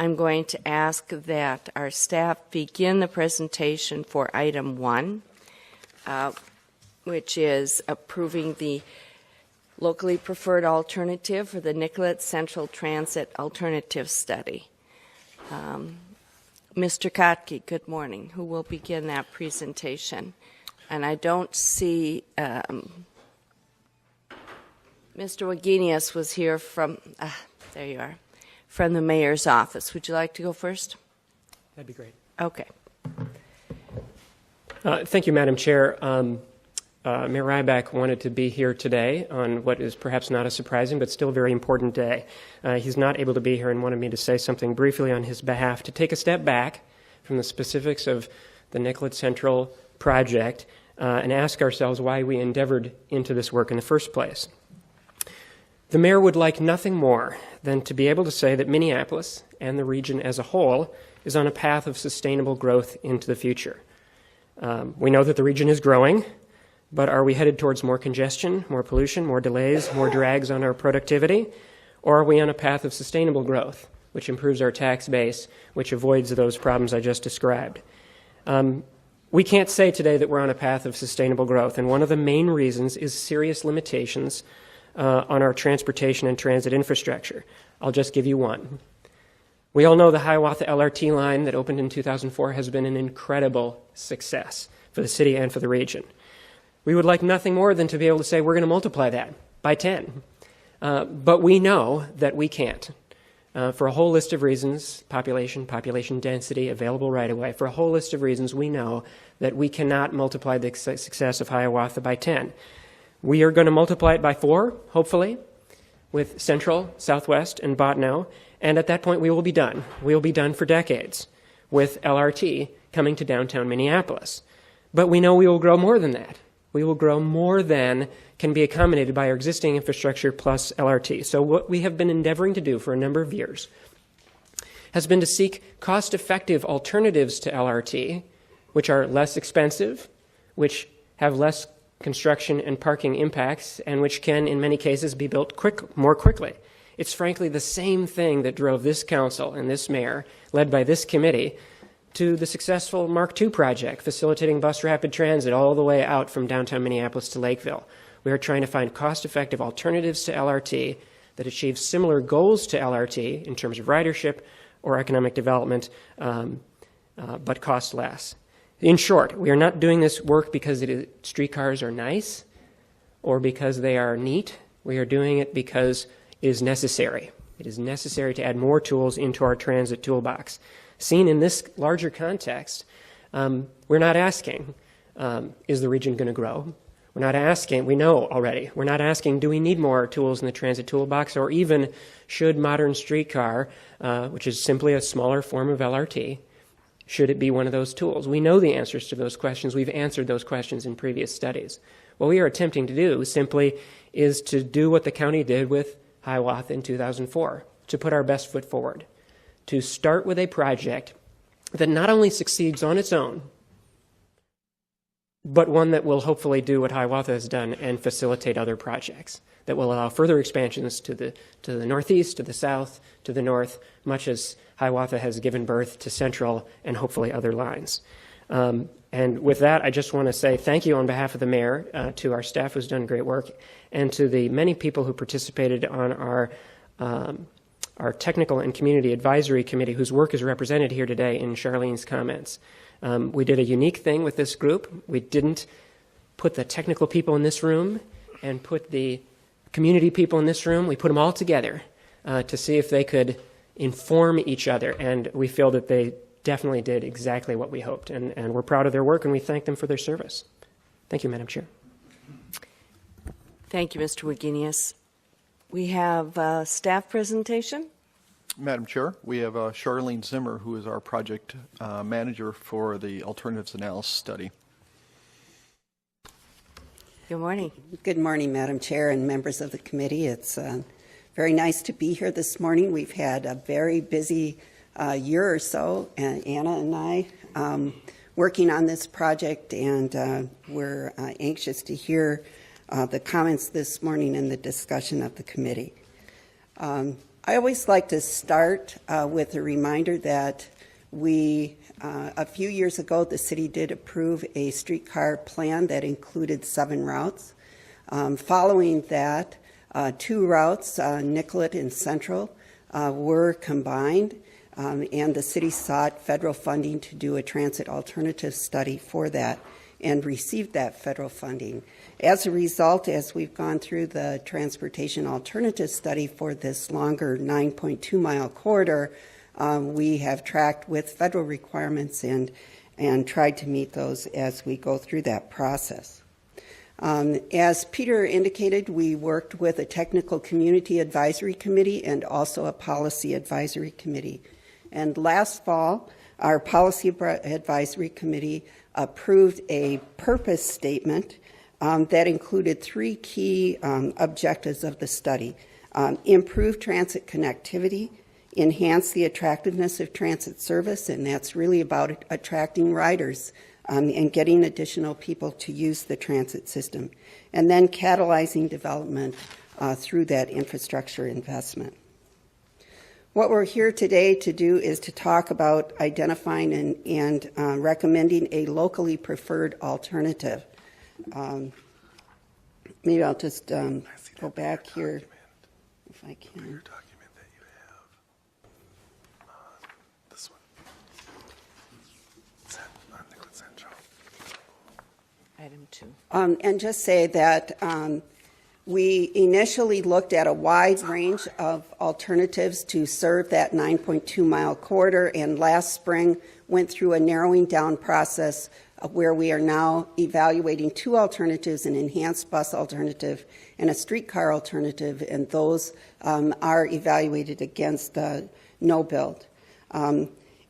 I'm going to ask that our staff begin the presentation for item 1, which is approving the locally preferred alternative for the Nicollet-Central Transit Alternative Study. Mr. Kotke, good morning, who will begin that presentation. And I don't see, Mr. Wagenius was here from, there you are, from the mayor's office. Would you like to go first? That'd be great. Okay. Thank you, Madam Chair. Mayor Ryback wanted to be here today on what is perhaps not a surprising but still very important day. He's not able to be here and wanted me to say something briefly on his behalf to take a step back from the specifics of the Nicollet-Central project and ask ourselves why we endeavored into this work in the first place. The mayor would like nothing more than to be able to say that Minneapolis and the region as a whole is on a path of sustainable growth into the future. We know that the region is growing, but are we headed towards more congestion, more pollution, more delays, more drags on our productivity? Or are we on a path of sustainable growth, which improves our tax base, which avoids those problems I just described? We can't say today that we're on a path of sustainable growth, and one of the main reasons is serious limitations on our transportation and transit infrastructure. I'll just give you one. We all know the Hiawatha LRT line that opened in 2004 has been an incredible success for the city and for the region. We would like nothing more than to be able to say we're going to multiply that by 10. But we know that we can't. For a whole list of reasons, population density, available right-of-way, for a whole list of reasons, we know that we cannot multiply the success of Hiawatha by 10. We are going to multiply it by 4, hopefully, with Central, Southwest, and Bottineau, and at that point we will be done. We will be done for decades with LRT coming to downtown Minneapolis. But we know we will grow more than that. We will grow more than can be accommodated by our existing infrastructure plus LRT. So what we have been endeavoring to do for a number of years has been to seek cost-effective alternatives to LRT, which are less expensive, which have less construction and parking impacts, and which can, in many cases, be built more quickly. It's frankly the same thing that drove this council and this mayor, led by this committee, to the successful Mark II project, facilitating bus rapid transit all the way out from downtown Minneapolis to Lakeville. We are trying to find cost-effective alternatives to LRT that achieve similar goals to LRT in terms of ridership or economic development, but cost less. In short, we are not doing this work because streetcars are nice or because they are neat. We are doing it because it is necessary. It is necessary to add more tools into our transit toolbox. Seen in this larger context, we're not asking, is the region going to grow? We're not asking, we know already, we're not asking, do we need more tools in the transit toolbox, or even should modern streetcar, which is simply a smaller form of LRT, should it be one of those tools? We know the answers to those questions. We've answered those questions in previous studies. What we are attempting to do simply is to do what the county did with Hiawatha in 2004, to put our best foot forward, to start with a project that not only succeeds on its own, but one that will hopefully do what Hiawatha has done and facilitate other projects that will allow further expansions to the northeast, to the south, to the north, much as Hiawatha has given birth to Central and hopefully other lines. And with that, I just want to say thank you on behalf of the mayor, to our staff who's done great work, and to the many people who participated on our technical and community advisory committee, whose work is represented here today in Charlene's comments. We did a unique thing with this group. We didn't put the technical people in this room and put the community people in this room. We put them all together to see if they could inform each other, and we feel that they definitely did exactly what we hoped, and we're proud of their work, and we thank them for their service. Thank you, Madam Chair. Thank you, Mr. Wagenius. We have a staff presentation. Madam Chair, we have Charlene Zimmer, who is our project manager for the alternatives analysis study. Good morning. Good morning, Madam Chair and members of the committee. It's very nice to be here this morning. We've had a very busy year or so, and Anna and I working on this project, and we're anxious to hear the comments this morning and the discussion of the committee. I I always like to start with a reminder that a few years ago, the city did approve a streetcar plan that included 7 routes. Following that, 2 routes, Nicollet and Central, were combined, and the city sought federal funding to do a transit alternative study for that and received that federal funding. As a result, as we've gone through the transportation alternative study for this longer 9.2-mile corridor, we have tracked with federal requirements and tried to meet those as we go through that process. As Peter indicated, we worked with a technical community advisory committee and also a policy advisory committee. And last fall, our policy advisory committee approved a purpose statement that included 3 key objectives of the study: improve transit connectivity, enhance the attractiveness of transit service, and that's really about attracting riders and getting additional people to use the transit system, and then catalyzing development through that infrastructure investment. What we're here today to do is to talk about identifying and recommending a locally preferred alternative. Maybe I'll just go back here if I can. Your document that you have, this one. It's on Nicollet-Central. Item 2. And just say that we initially looked at a wide range of alternatives to serve that 9.2-mile corridor, and last spring went through a narrowing down process where we are now evaluating 2 alternatives, an enhanced bus alternative and a streetcar alternative, and those are evaluated against no build.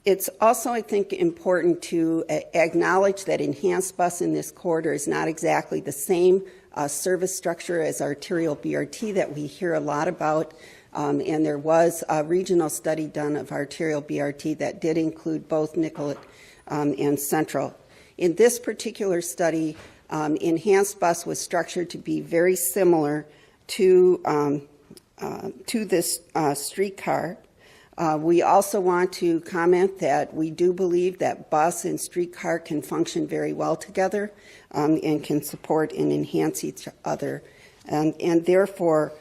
It's also, I think, important to acknowledge that enhanced bus in this corridor is not exactly the same service structure as arterial BRT that we hear a lot about, and there was a regional study done of arterial BRT that did include both Nicollet and Central. In this particular study, enhanced bus was structured to be very similar to this streetcar. We also want to comment that we do believe that bus and streetcar can function very well together and can support and enhance each other. And therefore,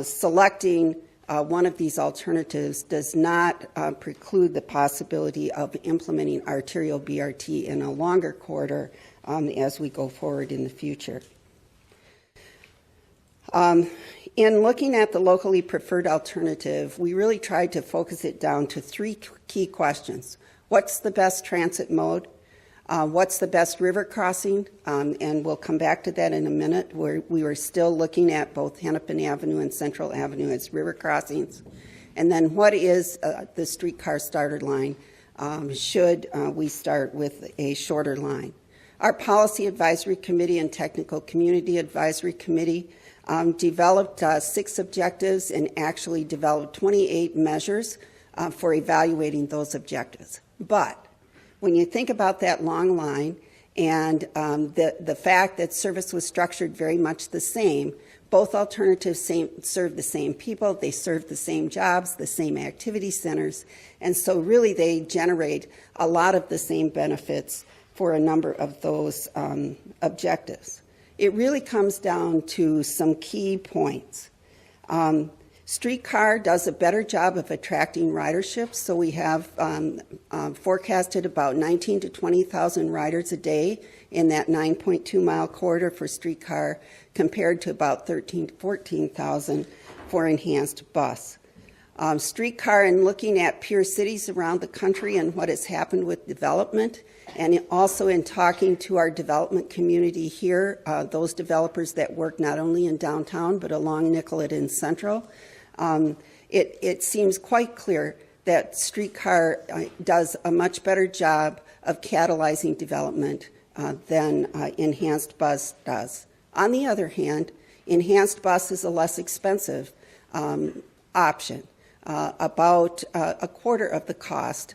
selecting one of these alternatives does not preclude the possibility of implementing arterial BRT in a longer corridor as we go forward in the future. In looking at the locally preferred alternative, we really tried to focus it down to 3 key questions. What's the best transit mode? What's the best river crossing? And we'll come back to that in a minute, where we were still looking at both Hennepin Avenue and Central Avenue as river crossings. And then what is the streetcar starter line? Should we start with a shorter line? Our Policy Advisory Committee and Technical Community Advisory Committee developed 6 objectives and actually developed 28 measures for evaluating those objectives. But when you think about that long line and the fact that service was structured very much the same, both alternatives serve the same people, they serve the same jobs, the same activity centers, and so really they generate a lot of the same benefits for a number of those objectives. It really comes down to some key points. Streetcar does a better job of attracting ridership, so we have forecasted about 19,000 to 20,000 riders a day in that 9.2-mile corridor for streetcar, compared to about 13,000 to 14,000 for enhanced bus. Streetcar, in looking at peer cities around the country and what has happened with development, and also in talking to our development community here, those developers that work not only in downtown but along Nicollet and Central, it seems quite clear that streetcar does a much better job of catalyzing development than enhanced bus does. On the other hand, enhanced bus is a less expensive option, about a quarter of the cost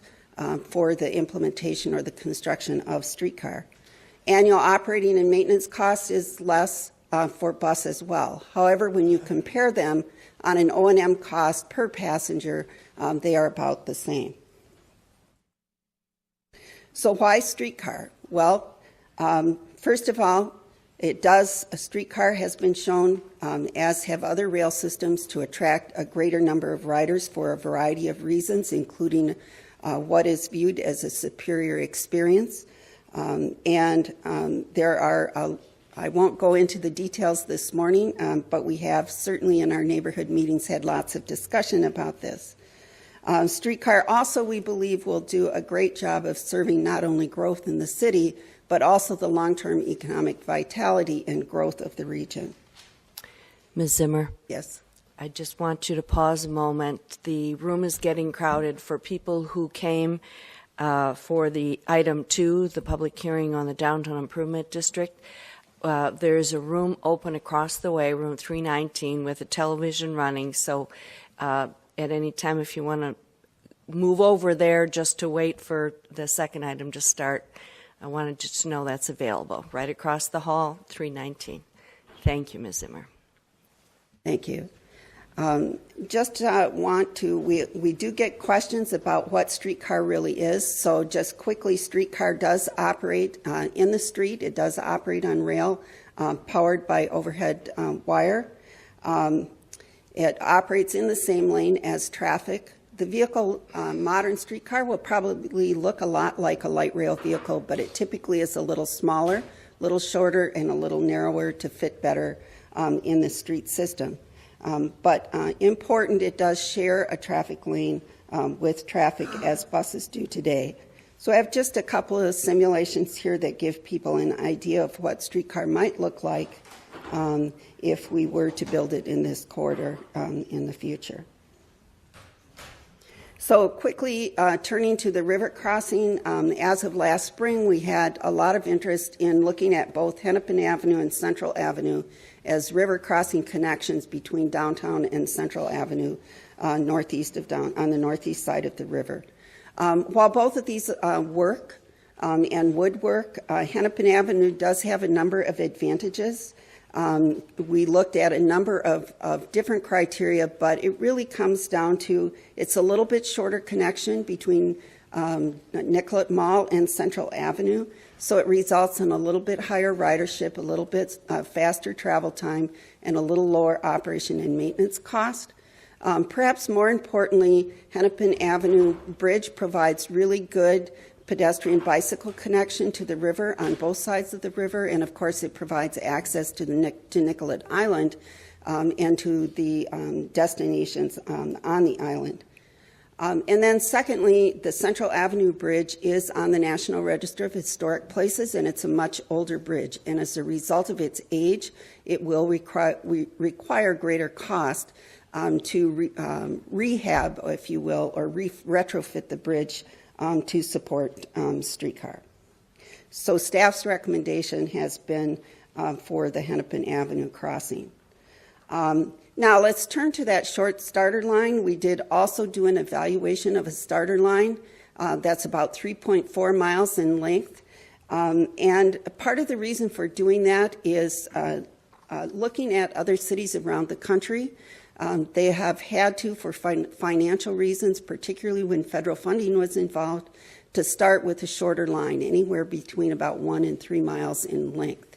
for the implementation or the construction of streetcar. Annual operating and maintenance cost is less for bus as well. However, when you compare them on an O&M cost per passenger, they are about the same. So why streetcar? Well, first of all, a streetcar has been shown, as have other rail systems, to attract a greater number of riders for a variety of reasons, including what is viewed as a superior experience. There are, I won't go into the details this morning, but we have certainly in our neighborhood meetings had lots of discussion about this. Streetcar also, we believe, will do a great job of serving not only growth in the city, but also the long-term economic vitality and growth of the region. Ms. Zimmer? Yes. I just want you to pause a moment. The room is getting crowded for people who came for the item 2, the public hearing on the Downtown Improvement District. There's a room open across the way, room 319, with a television running. So at any time, if you want to move over there just to wait for the second item to start, I wanted you to know that's available right across the hall, 319. Thank you, Ms. Zimmer. Thank you. We do get questions about what streetcar really is. So just quickly, streetcar does operate in the street. It does operate on rail powered by overhead wire. It operates in the same lane as traffic. The vehicle, modern streetcar, will probably look a lot like a light rail vehicle, but it typically is a little smaller, a little shorter, and a little narrower to fit better in the street system. But important, it does share a traffic lane with traffic as buses do today. So I have just a couple of simulations here that give people an idea of what streetcar might look like if we were to build it in this corridor in the future. So quickly turning to the river crossing, as of last spring, we had a lot of interest in looking at both Hennepin Avenue and Central Avenue as river crossing connections between downtown and Central Avenue on the northeast side of the river. While both of these work and would work, Hennepin Avenue does have a number of advantages. We looked at a number of different criteria, but it really comes down to it's a little bit shorter connection between Nicollet Mall and Central Avenue, so it results in a little bit higher ridership, a little bit faster travel time, and a little lower operation and maintenance cost. Perhaps more importantly, Hennepin Avenue Bridge provides really good pedestrian bicycle connection to the river on both sides of the river, and of course it provides access to Nicollet Island and to the destinations on the island. And then secondly, the Central Avenue Bridge is on the National Register of Historic Places, and it's a much older bridge, and as a result of its age, it will require greater cost to rehab, if you will, or retrofit the bridge to support streetcar. So staff's recommendation has been for the Hennepin Avenue crossing. Now let's turn to that short starter line. We did also do an evaluation of a starter line that's about 3.4 miles in length. And part of the reason for doing that is looking at other cities around the country. They have had to, for financial reasons, particularly when federal funding was involved, to start with a shorter line, anywhere between about 1 and 3 miles in length.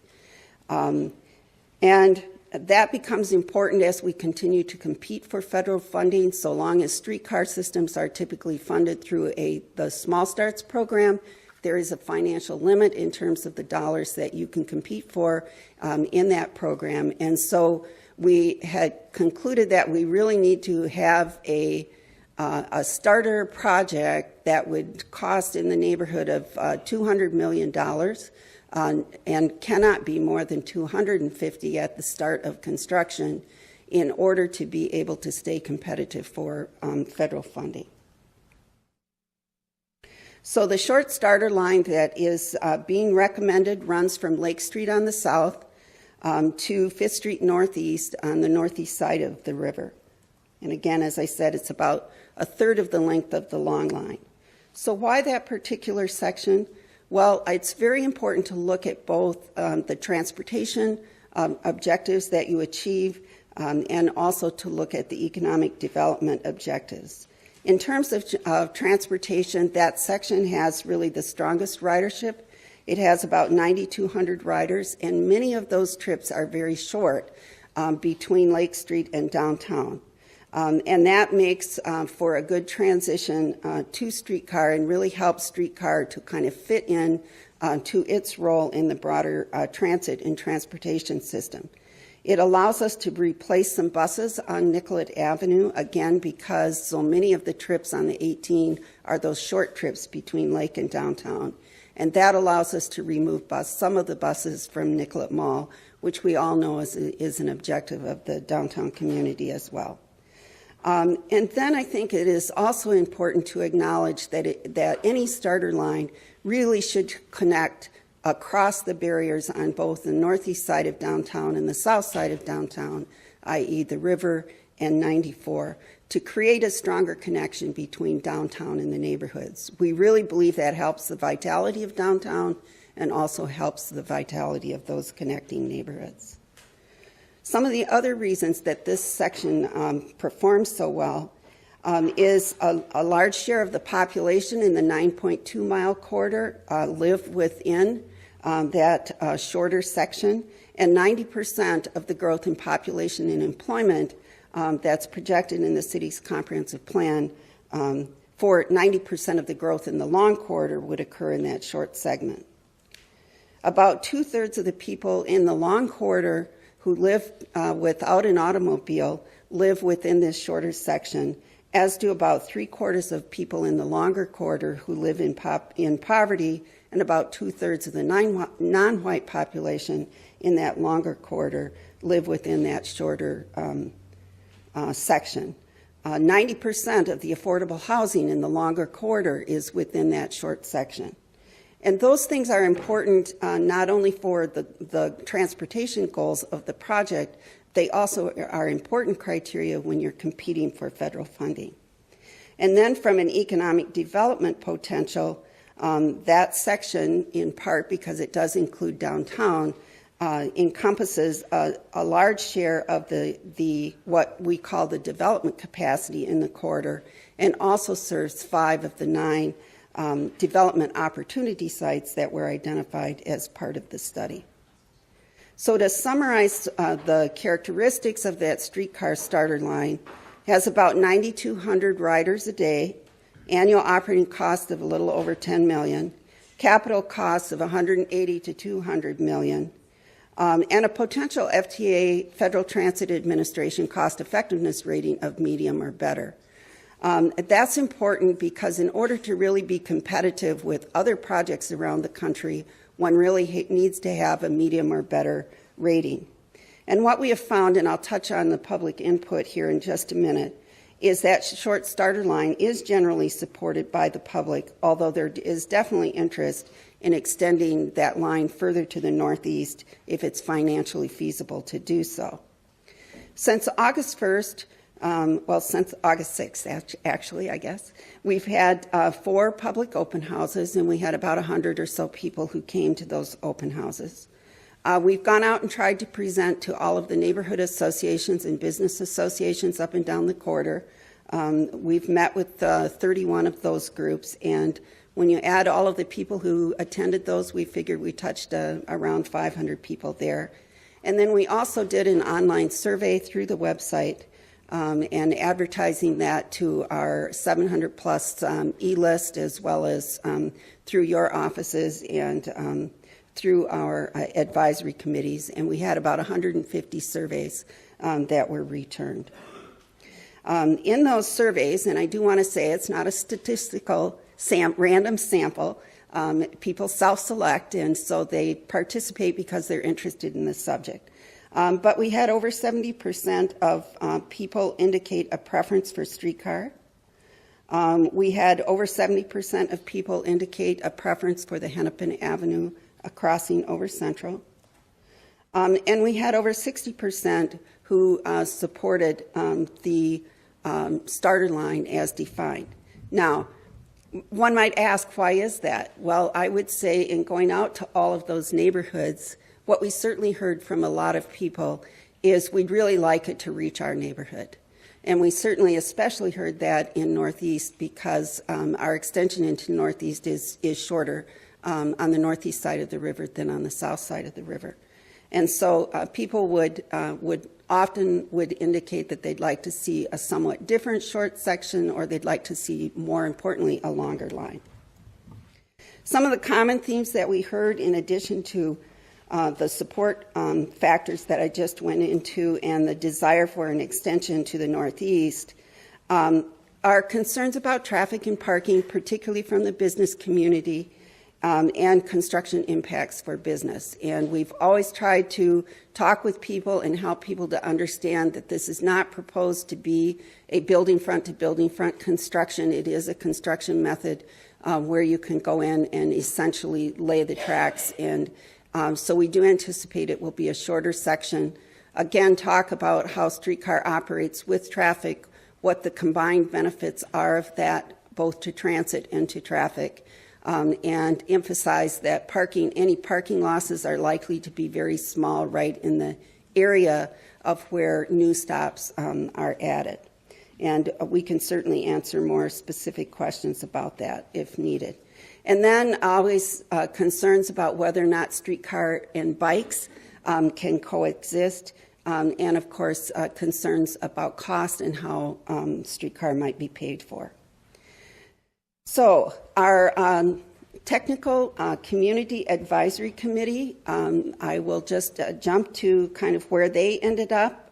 And that becomes important as we continue to compete for federal funding, so long as streetcar systems are typically funded through the Small Starts program. There is a financial limit in terms of the dollars that you can compete for in that program. And so we had concluded that we really need to have a starter project that would cost in the neighborhood of $200 million and cannot be more than $250 at the start of construction in order to be able to stay competitive for federal funding. So the short starter line that is being recommended runs from Lake Street on the south to 5th Street Northeast on the northeast side of the river. And again, as I said, it's about a third of the length of the long line. So why that particular section? Well, it's very important to look at both the transportation objectives that you achieve, and also to look at the economic development objectives. In terms of transportation, that section has really the strongest ridership. It has about 9,200 riders, and many of those trips are very short between Lake Street and downtown. And that makes for a good transition to streetcar and really helps streetcar to kind of fit in to its role in the broader transit and transportation system. It allows us to replace some buses on Nicollet Avenue, again, because so many of the trips on the 18 are those short trips between Lake and downtown. And that allows us to remove some of the buses from Nicollet Mall, which we all know is an objective of the downtown community as well. And then I think it is also important to acknowledge that any starter line really should connect across the barriers on both the northeast side of downtown and the south side of downtown, i.e. the river and 94, to create a stronger connection between downtown and the neighborhoods. We really believe that helps the vitality of downtown and also helps the vitality of those connecting neighborhoods. Some of the other reasons that this section performs so well is a large share of the population in the 9.2-mile corridor live within that shorter section, and 90% of the growth in population and employment that's projected in the city's comprehensive plan for 90% of the growth in the long corridor would occur in that short segment. About 2/3 of the people in the long corridor who live without an automobile live within this shorter section, as do about 3/4 of people in the longer corridor who live in poverty, and about 2/3 of the non-white population in that longer corridor live within that shorter section. 90% of the affordable housing in the longer corridor is within that short section. And those things are important not only for the transportation goals of the project, they also are important criteria when you're competing for federal funding. And then from an economic development potential, that section, in part because it does include downtown, encompasses a large share of the what we call the development capacity in the corridor, and also serves 5 of the 9 development opportunity sites that were identified as part of the study. So to summarize the characteristics of that streetcar starter line, has about 9,200 riders a day, annual operating cost of a little over $10 million, capital costs of $180 to $200 million, and a potential FTA, Federal Transit Administration, cost effectiveness rating of medium or better. That's important because in order to really be competitive with other projects around the country, one really needs to have a medium or better rating. And what we have found, and I'll touch on the public input here in just a minute, is that short starter line is generally supported by the public, although there is definitely interest in extending that line further to the northeast if it's financially feasible to do so. Since August 1st, since August 6th, actually, I guess, we've had 4 public open houses, and we had about 100 or so people who came to those open houses. We've gone out and tried to present to all of the neighborhood associations and business associations up and down the corridor. We've met with 31 of those groups, and when you add all of the people who attended those, we figured we touched around 500 people there. And then we also did an online survey through the website, and advertising that to our 700-plus e-list, as well as through your offices and through our advisory committees. And we had about 150 surveys that were returned. In those surveys, and I do want to say it's not a statistical random sample, people self-select, and so they participate because they're interested in the subject. But we had over 70% of people indicate a preference for streetcar. We had over 70% of people indicate a preference for the Hennepin Avenue crossing over Central. And we had over 60% who supported the starter line as defined. Now, one might ask, why is that? Well, I would say in going out to all of those neighborhoods, what we certainly heard from a lot of people is we'd really like it to reach our neighborhood. And we certainly especially heard that in Northeast because our extension into Northeast is shorter on the northeast side of the river than on the south side of the river. And so people would often indicate that they'd like to see a somewhat different short section, or they'd like to see, more importantly, a longer line. Some of the common themes that we heard, in addition to the support factors that I just went into and the desire for an extension to the northeast, are concerns about traffic and parking, particularly from the business community, and construction impacts for business. And we've always tried to talk with people and help people to understand that this is not proposed to be a building front to building front construction. It is a construction method where you can go in and essentially lay the tracks. And so we do anticipate it will be a shorter section. Again, talk about how streetcar operates with traffic, what the combined benefits are of that, both to transit and to traffic. And emphasize that any parking losses are likely to be very small right in the area of where new stops are added. And we can certainly answer more specific questions about that if needed. And then always concerns about whether or not streetcar and bikes can coexist. And of course, concerns about cost and how streetcar might be paid for. So our technical community advisory committee, I will just jump to kind of where they ended up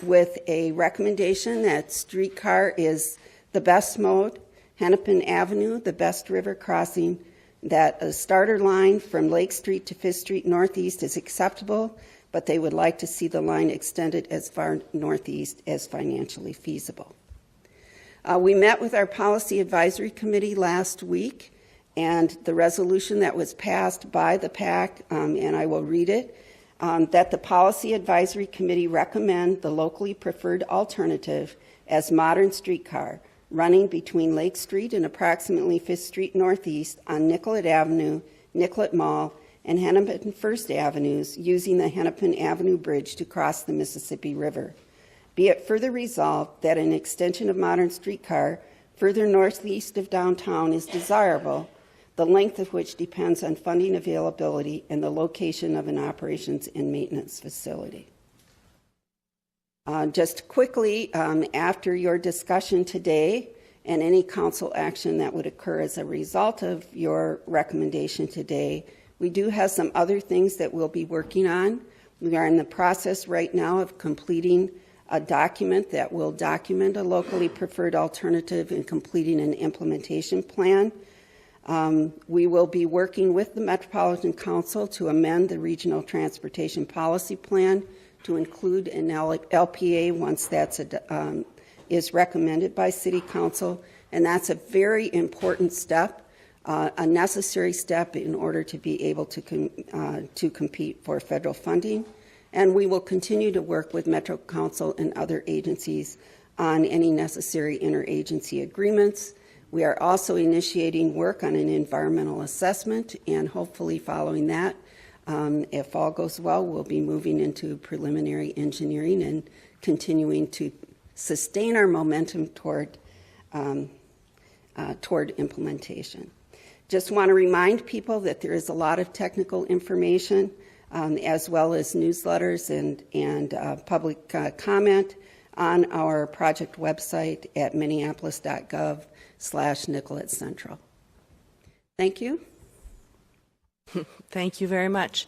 with a recommendation that streetcar is the best mode, Hennepin Avenue, the best river crossing, that a starter line from Lake Street to Fifth Street Northeast is acceptable, but they would like to see the line extended as far northeast as financially feasible. We met with our Policy Advisory Committee last week, and the resolution that was passed by the PAC, and I will read it, that the Policy Advisory Committee recommend the locally preferred alternative as modern streetcar running between Lake Street and approximately 5th Street Northeast on Nicollet Avenue, Nicollet Mall, and Hennepin First Avenues using the Hennepin Avenue Bridge to cross the Mississippi River. Be it further resolved that an extension of modern streetcar further northeast of downtown is desirable, the length of which depends on funding availability and the location of an operations and maintenance facility. Just quickly, after your discussion today and any council action that would occur as a result of your recommendation today, we do have some other things that we'll be working on. We are in the process right now of completing a document that will document a locally preferred alternative and completing an implementation plan. We will be working with the Metropolitan Council to amend the Regional Transportation Policy Plan to include an LPA once that's is recommended by City Council, and that's a very important step, a necessary step in order to be able to compete for federal funding. And we will continue to work with Metro Council and other agencies on any necessary interagency agreements. We are also initiating work on an environmental assessment, and hopefully following that, if all goes well, we'll be moving into preliminary engineering and continuing to sustain our momentum toward implementation. Just want to remind people that there is a lot of technical information as well as newsletters and public comment on our project website at minneapolis.gov/Nicollet-Central. Thank you. Thank you very much.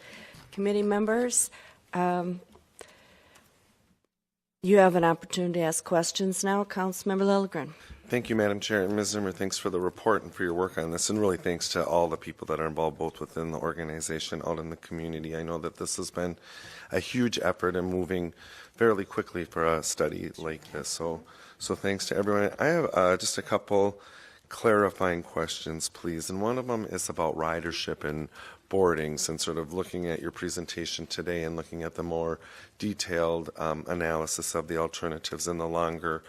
Committee members, you have an opportunity to ask questions now. Councilmember Lilligren. Thank you, Madam Chair. And Ms. Zimmer, thanks for the report and for your work on this. And really thanks to all the people that are involved, both within the organization, out in the community. I know that this has been a huge effort and moving fairly quickly for a study like this. So thanks to everyone. I have just a couple clarifying questions, please. And one of them is about ridership and boardings, and sort of looking at your presentation today and looking at the more detailed analysis of the alternatives and the longer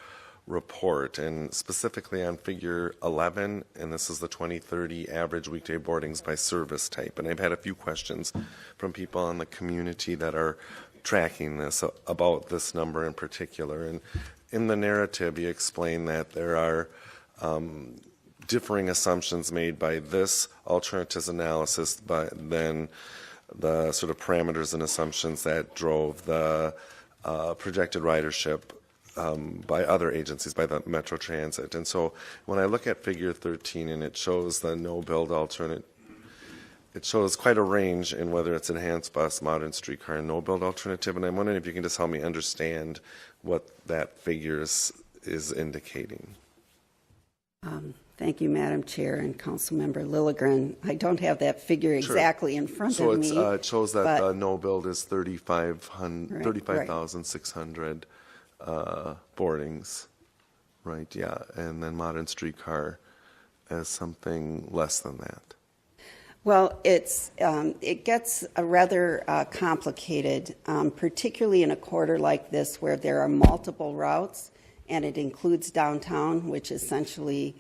report, and specifically on figure 11, and this is the 2030 average weekday boardings by service type. And I've had a few questions from people in the community that are tracking this about this number in particular. And in the narrative, you explain that there are differing assumptions made by this alternatives analysis, but then the sort of parameters and assumptions that drove the projected ridership by other agencies, by the Metro Transit. And so when I look at figure 13 and it shows the no-build alternate, it shows quite a range in whether it's enhanced bus, modern streetcar, and no-build alternative. And I'm wondering if you can just help me understand what that figure is indicating. Thank you, Madam Chair and Councilmember Lilligren. I don't have that figure exactly in front of me. So it shows that but, the no-build is 35,600 boardings, right? Yeah, and then modern streetcar as something less than that. Well, it gets rather complicated, particularly in a quarter like this where there are multiple routes, and it includes downtown, which essentially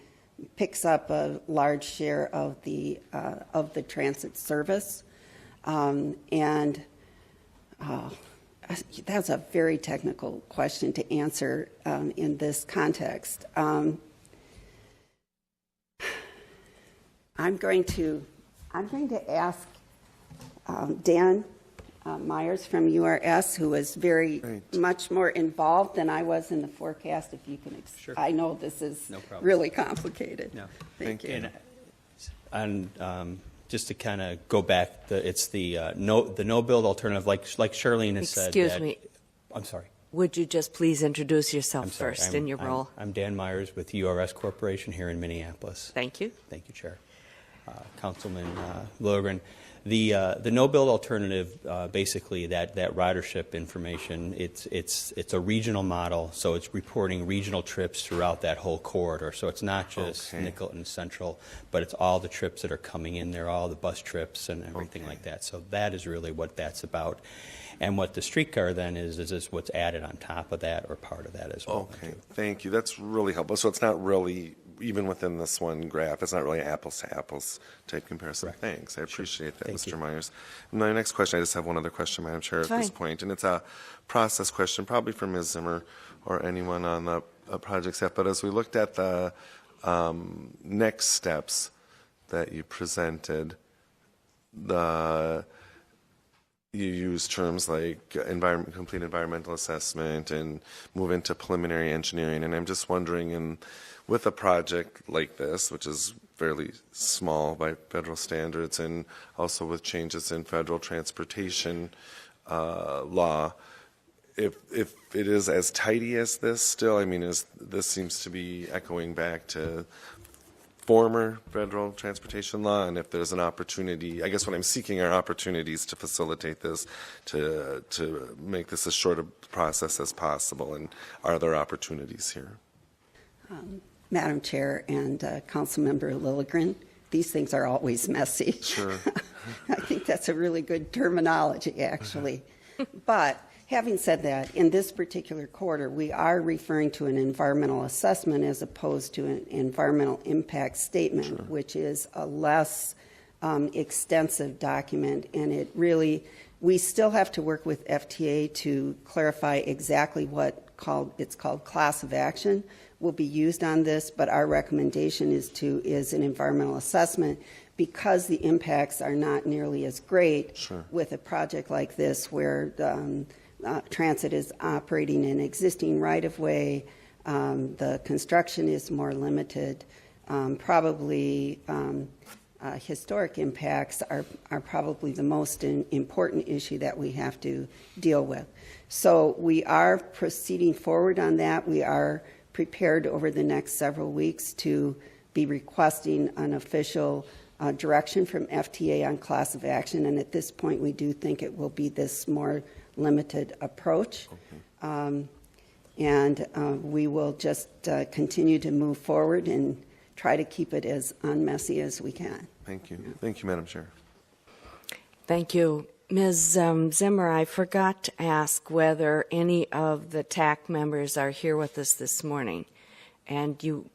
picks up a large share of the transit service, and that's a very technical question to answer in this context. I'm going to ask Dan Myers from URS, who is very much more involved than I was in the forecast. If you can, Sure. I know this is No problem. really complicated. No. Thank you. And just to kind of go back, it's the no-build alternative, like Charlene has said. Excuse me. I'm sorry. Would you just please introduce yourself I'm sorry. first in your role? I'm Dan Myers with URS Corporation here in Minneapolis. Thank you. Thank you, Chair. Councilman Lilligren. The no-build alternative, basically that ridership information, it's a regional model, so it's reporting regional trips throughout that whole corridor. So it's not just Nicollet-Central, but it's all the trips that are coming in there, all the bus trips and everything like that. So that is really what that's about. And what the streetcar then is what's added on top of that or part of that as well. Okay, thank you. That's really helpful. So it's not really, even within this one graph, it's not really apples to apples type comparison. Correct. Thanks. I appreciate that, Thank Mr. you. Myers. My next question, I just have one other question, Madam Chair, at this point, and it's a process question, probably for Ms. Zimmer or anyone on the project staff. But as we looked at the next steps that you presented, you use terms like complete environmental assessment and move into preliminary engineering. And I'm just wondering, with a project like this, which is fairly small by federal standards, and also with changes in federal transportation law, if it is as tidy as this still, I mean, this seems to be echoing back to former federal transportation law, and if there's an opportunity, I guess what I'm seeking are opportunities to facilitate this, to make this as short a process as possible, and are there opportunities here? Madam Chair and Councilmember Lilligren, these things are always messy. Sure. I think that's a really good terminology, actually. But having said that, in this particular quarter, we are referring to an environmental assessment as opposed to an environmental impact statement, which is a less extensive document, and it really, we still have to work with FTA to clarify exactly what it's called class of action will be used on this, but our recommendation is an environmental assessment because the impacts are not nearly as great with a project like this where transit is operating in existing right-of-way, the construction is more limited, probably historic impacts are probably the most important issue that we have to deal with. So we are proceeding forward on that. We are prepared over the next several weeks to be requesting an official direction from FTA on class of action, and at this point we do think it will be this more limited approach. And we will just continue to move forward and try to keep it as unmessy as we can. Thank you. Thank you, Madam Chair. Thank you. Ms. Zimmer, I forgot to ask whether any of the TAC members are here with us this morning. And do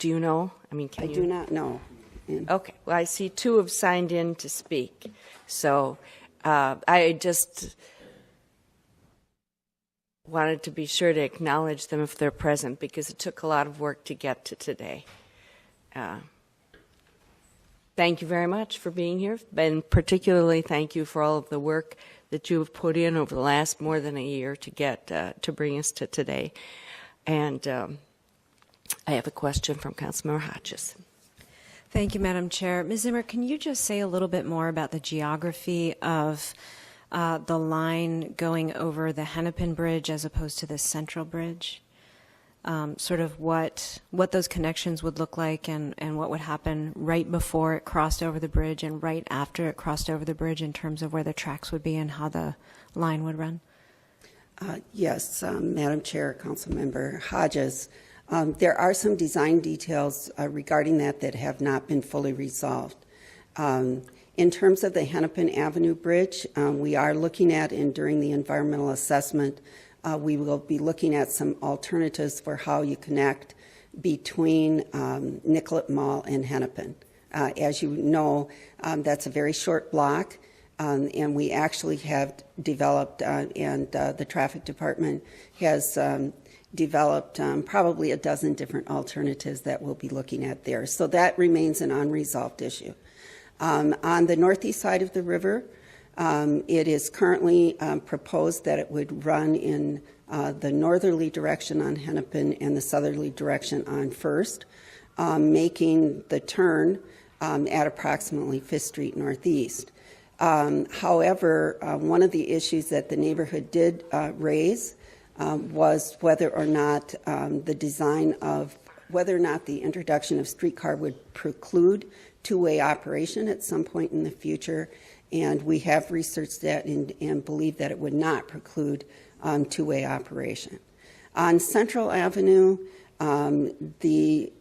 you know? I mean, I do not know. And Okay, well, I see two have signed in to speak. So I just wanted to be sure to acknowledge them if they're present, because it took a lot of work to get to today. Thank you very much for being here, and particularly thank you for all of the work that you have put in over the last more than a year to get to bring us to today. And I have a question from Councilmember Hodges. Thank you, Madam Chair. Ms. Zimmer, can you just say a little bit more about the geography of the line going over the Hennepin Bridge as opposed to the Central Bridge? Sort of what those connections would look like, and what would happen right before it crossed over the bridge and right after it crossed over the bridge in terms of where the tracks would be and how the line would run? Yes, Madam Chair, Councilmember Hodges. There are some design details regarding that have not been fully resolved. In terms of the Hennepin Avenue Bridge, we are looking at, and during the environmental assessment, we will be looking at some alternatives for how you connect between Nicollet Mall and Hennepin. As you know, that's a very short block, and we actually have developed, and the traffic department has developed probably a dozen different alternatives that we'll be looking at there. So that remains an unresolved issue. On the northeast side of the river, it is currently proposed that it would run in the northerly direction on Hennepin and the southerly direction on First, making the turn at approximately 5th Street Northeast. However, one of the issues that the neighborhood did raise was whether or not whether or not the introduction of streetcar would preclude two-way operation at some point in the future. And we have researched that and believe that it would not preclude two-way operation. On Central Avenue, the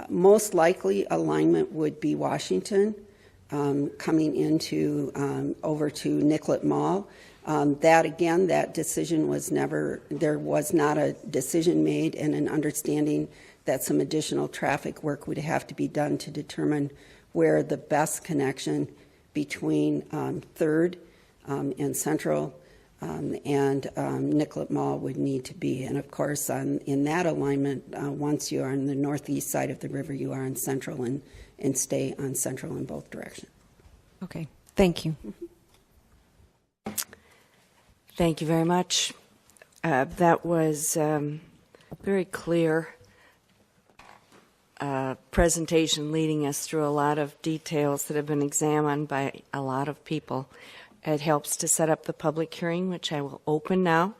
most likely alignment would be Washington coming into over to Nicollet Mall. That decision was there was not a decision made, and an understanding that some additional traffic work would have to be done to determine where the best connection between 3rd and Central and Nicollet Mall would need to be. And of course, in that alignment, once you are on the northeast side of the river, you are on Central and stay on Central in both directions. Okay, thank you. Thank you very much. That was very clear presentation leading us through a lot of details that have been examined by a lot of people. It helps to set up the public hearing, which I will open now.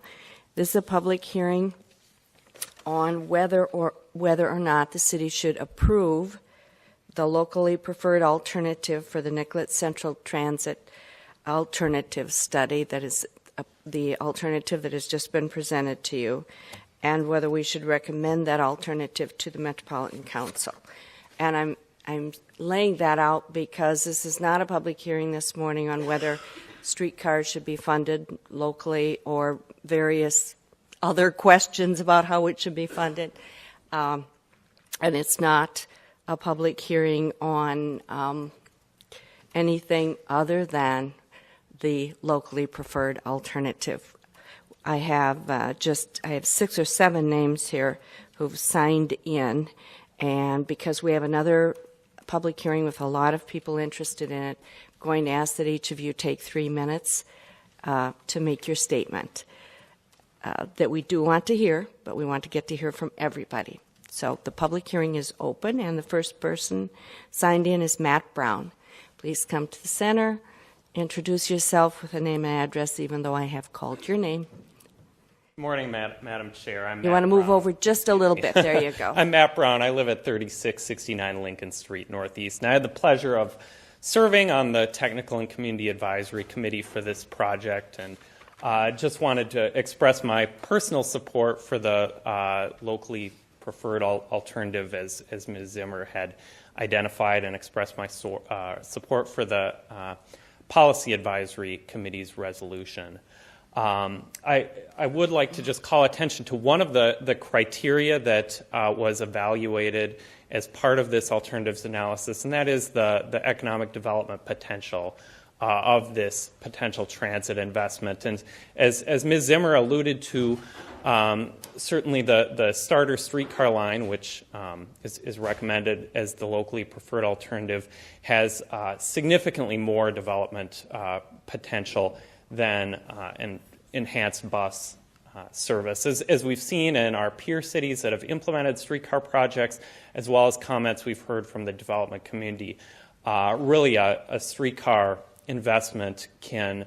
This is a public hearing on whether or not the city should approve the locally preferred alternative for the Nicollet-Central Transit Alternative Study, that is the alternative that has just been presented to you, and whether we should recommend that alternative to the Metropolitan Council. And I'm laying that out because this is not a public hearing this morning on whether streetcars should be funded locally or various other questions about how it should be funded. And it's not a public hearing on anything other than the locally preferred alternative. I have 6 or 7 names here who've signed in, and because we have another public hearing with a lot of people interested in it, I'm going to ask that each of you take 3 minutes to make your statement that we do want to hear, but we want to get to hear from everybody. So the public hearing is open, and the first person signed in is Matt Brown. Please come to the center. Introduce yourself with a name and address, even though I have called your name. Good morning, Madam Chair. You want to move over just a little bit. There you go. I'm Matt Brown. I live at 3669 Lincoln Street Northeast, and I had the pleasure of serving on the Technical and Community Advisory Committee for this project, and just wanted to express my personal support for the locally preferred alternative, as Ms. Zimmer had identified, and express my support for the Policy Advisory Committee's resolution. I would like to just call attention to one of the criteria that was evaluated as part of this alternatives analysis, and that is the economic development potential of this potential transit investment. And as Ms. Zimmer alluded to, certainly the starter streetcar line, which is recommended as the locally preferred alternative, has significantly more development potential than an enhanced bus service. As we've seen in our peer cities that have implemented streetcar projects, as well as comments we've heard from the development community, really a streetcar investment can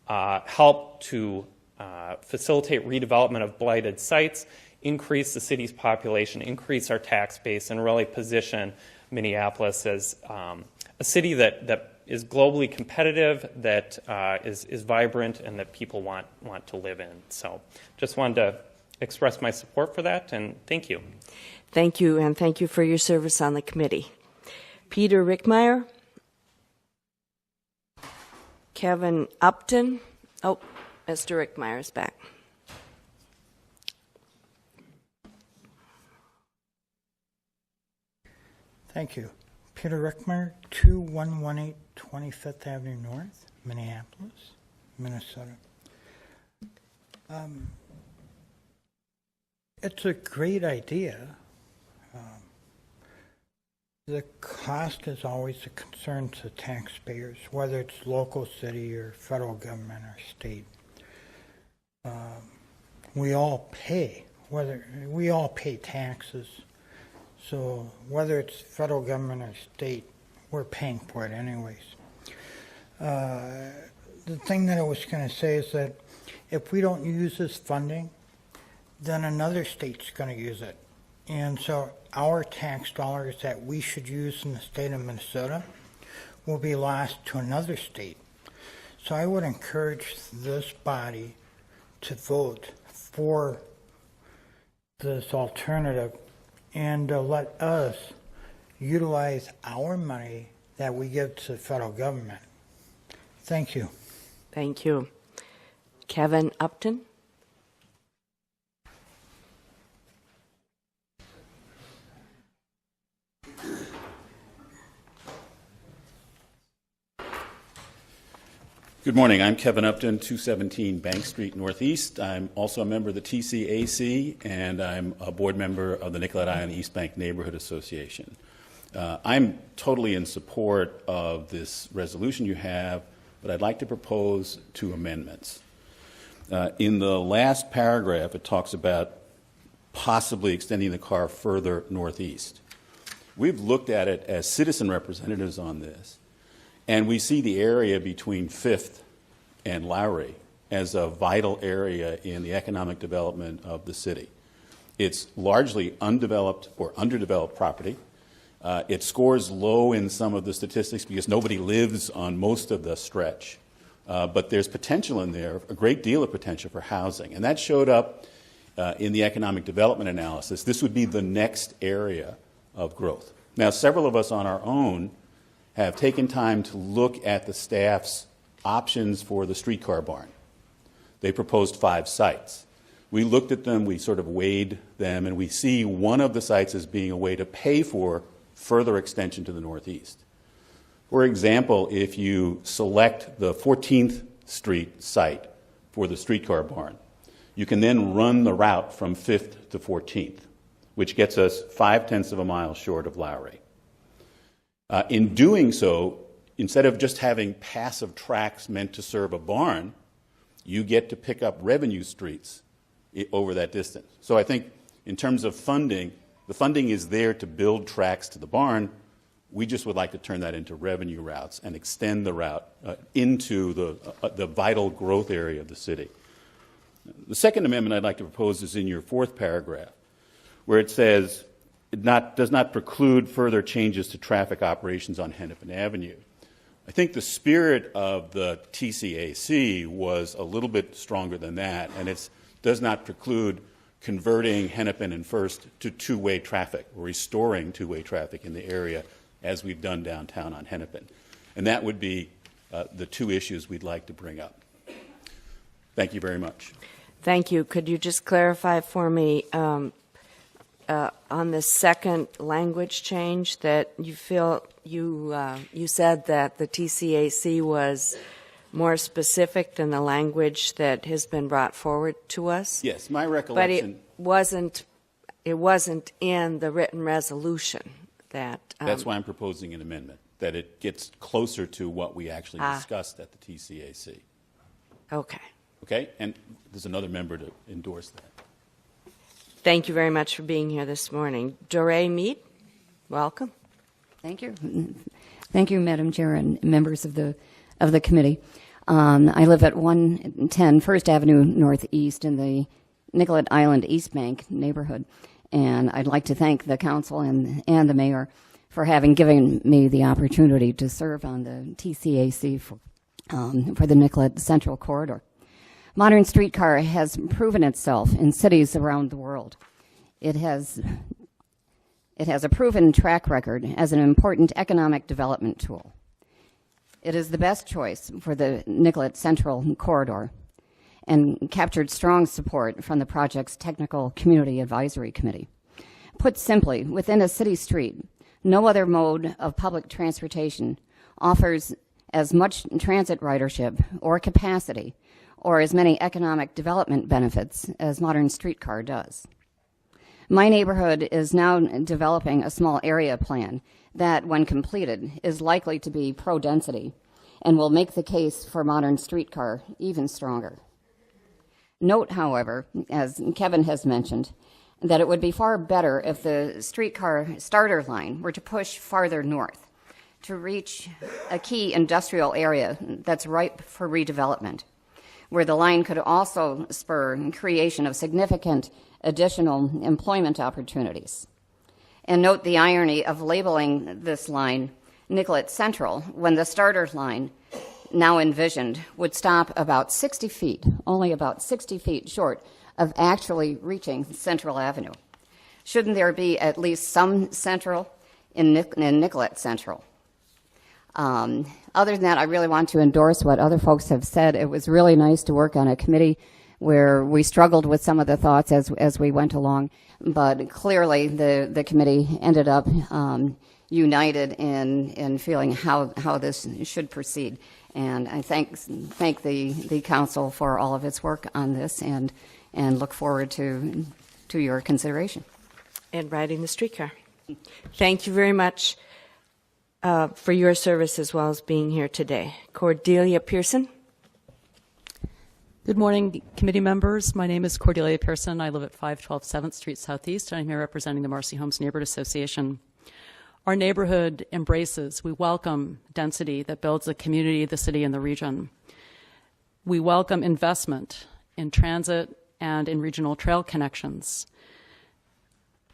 help to facilitate redevelopment of blighted sites, increase the city's population, increase our tax base, and really position Minneapolis as a city that is globally competitive, that is vibrant, and that people want to live in. So just wanted to express my support for that, and thank you. Thank you, and thank you for your service on the committee. Peter Rickmeyer. Kevin Upton. Oh, Mr. Rickmeyer is back. Thank you. Peter Rickmeyer, 2118 25th Avenue North, Minneapolis, Minnesota. It's a great idea. The cost is always a concern to taxpayers, whether it's local, city, or federal government or state. We all pay taxes. So whether it's federal government or state, we're paying for it anyways. The thing that I was going to say is that if we don't use this funding, then another state's going to use it. And so our tax dollars that we should use in the state of Minnesota will be lost to another state. So I would encourage this body to vote for this alternative and let us utilize our money that we give to the federal government. Thank you. Thank you. Kevin Upton. Good morning. I'm Kevin Upton, 217 Bank Street Northeast. I'm also a member of the TCAC, and I'm a board member of the Nicollet-Central East Bank Neighborhood Association. I'm totally in support of this resolution you have, but I'd like to propose 2 amendments. In the last paragraph, it talks about possibly extending the car further northeast. We've looked at it as citizen representatives on this, and we see the area between 5th and Lowry as a vital area in the economic development of the city. It's largely undeveloped or underdeveloped property. It scores low in some of the statistics because nobody lives on most of the stretch. But there's potential in there, a great deal of potential for housing. And that showed up in the economic development analysis. This would be the next area of growth. Now, several of us on our own have taken time to look at the staff's options for the streetcar barn. They proposed 5 sites. We looked at them, we sort of weighed them, and we see one of the sites as being a way to pay for further extension to the northeast. For example, if you select the 14th Street site for the streetcar barn, you can then run the route from 5th to 14th, which gets us 0.5 of a mile short of Lowry. In doing so, instead of just having passive tracks meant to serve a barn, you get to pick up revenue streets over that distance. So I think in terms of funding, the funding is there to build tracks to the barn. We just would like to turn that into revenue routes and extend the route into the vital growth area of the city. The second amendment I'd like to propose is in your 4th paragraph, where it says, it does not preclude further changes to traffic operations on Hennepin Avenue. I think the spirit of the TCAC was a little bit stronger than that, and it does not preclude converting Hennepin and First to 2-way traffic, or restoring 2-way traffic in the area as we've done downtown on Hennepin. And that would be the 2 issues we'd like to bring up. Thank you very much. Thank you. Could you just clarify for me on the second language change that you feel you said that the TCAC was more specific than the language that has been brought forward to us? Yes, my But recollection. it wasn't in the written resolution that. That's why I'm proposing an amendment, that it gets closer to what we actually discussed at the TCAC. Okay. Okay? And there's another member to endorse that. Thank you very much for being here this morning. Doree Mead, welcome. Thank you. Thank you, Madam Chair and members of the committee. I live at 110 First Avenue Northeast in the Nicollet Island East Bank neighborhood, and I'd like to thank the council and the mayor for having given me the opportunity to serve on the TCAC for the Nicollet-Central corridor. Modern streetcar has proven itself in cities around the world. It has a proven track record as an important economic development tool. It is the best choice for the Nicollet-Central corridor and captured strong support from the project's Technical Community Advisory Committee. Put simply, within a city street, no other mode of public transportation offers as much transit ridership or capacity or as many economic development benefits as modern streetcar does. My neighborhood is now developing a small area plan that, when completed, is likely to be pro-density and will make the case for modern streetcar even stronger. Note, however, as Kevin has mentioned, that it would be far better if the streetcar starter line were to push farther north to reach a key industrial area that's ripe for redevelopment, where the line could also spur creation of significant additional employment opportunities. And note the irony of labeling this line Nicollet-Central when the starter line, now envisioned, would stop about 60 feet, only about 60 feet short of actually reaching Central Avenue. Shouldn't there be at least some Central in Nicollet-Central? Other than that, I really want to endorse what other folks have said. It was really nice to work on a committee where we struggled with some of the thoughts as we went along, but clearly the committee ended up united in feeling how this should proceed. And I thank the council for all of its work on this and look forward to your consideration. And riding the streetcar. Thank you very much for your service as well as being here today. Cordelia Pearson. Good morning, committee members. My name is Cordelia Pearson. I live at 512 7th Street Southeast, and I'm here representing the Marcy Homes Neighborhood Association. Our neighborhood embraces, we welcome density that builds the community, the city, and the region. We welcome investment in transit and in regional trail connections.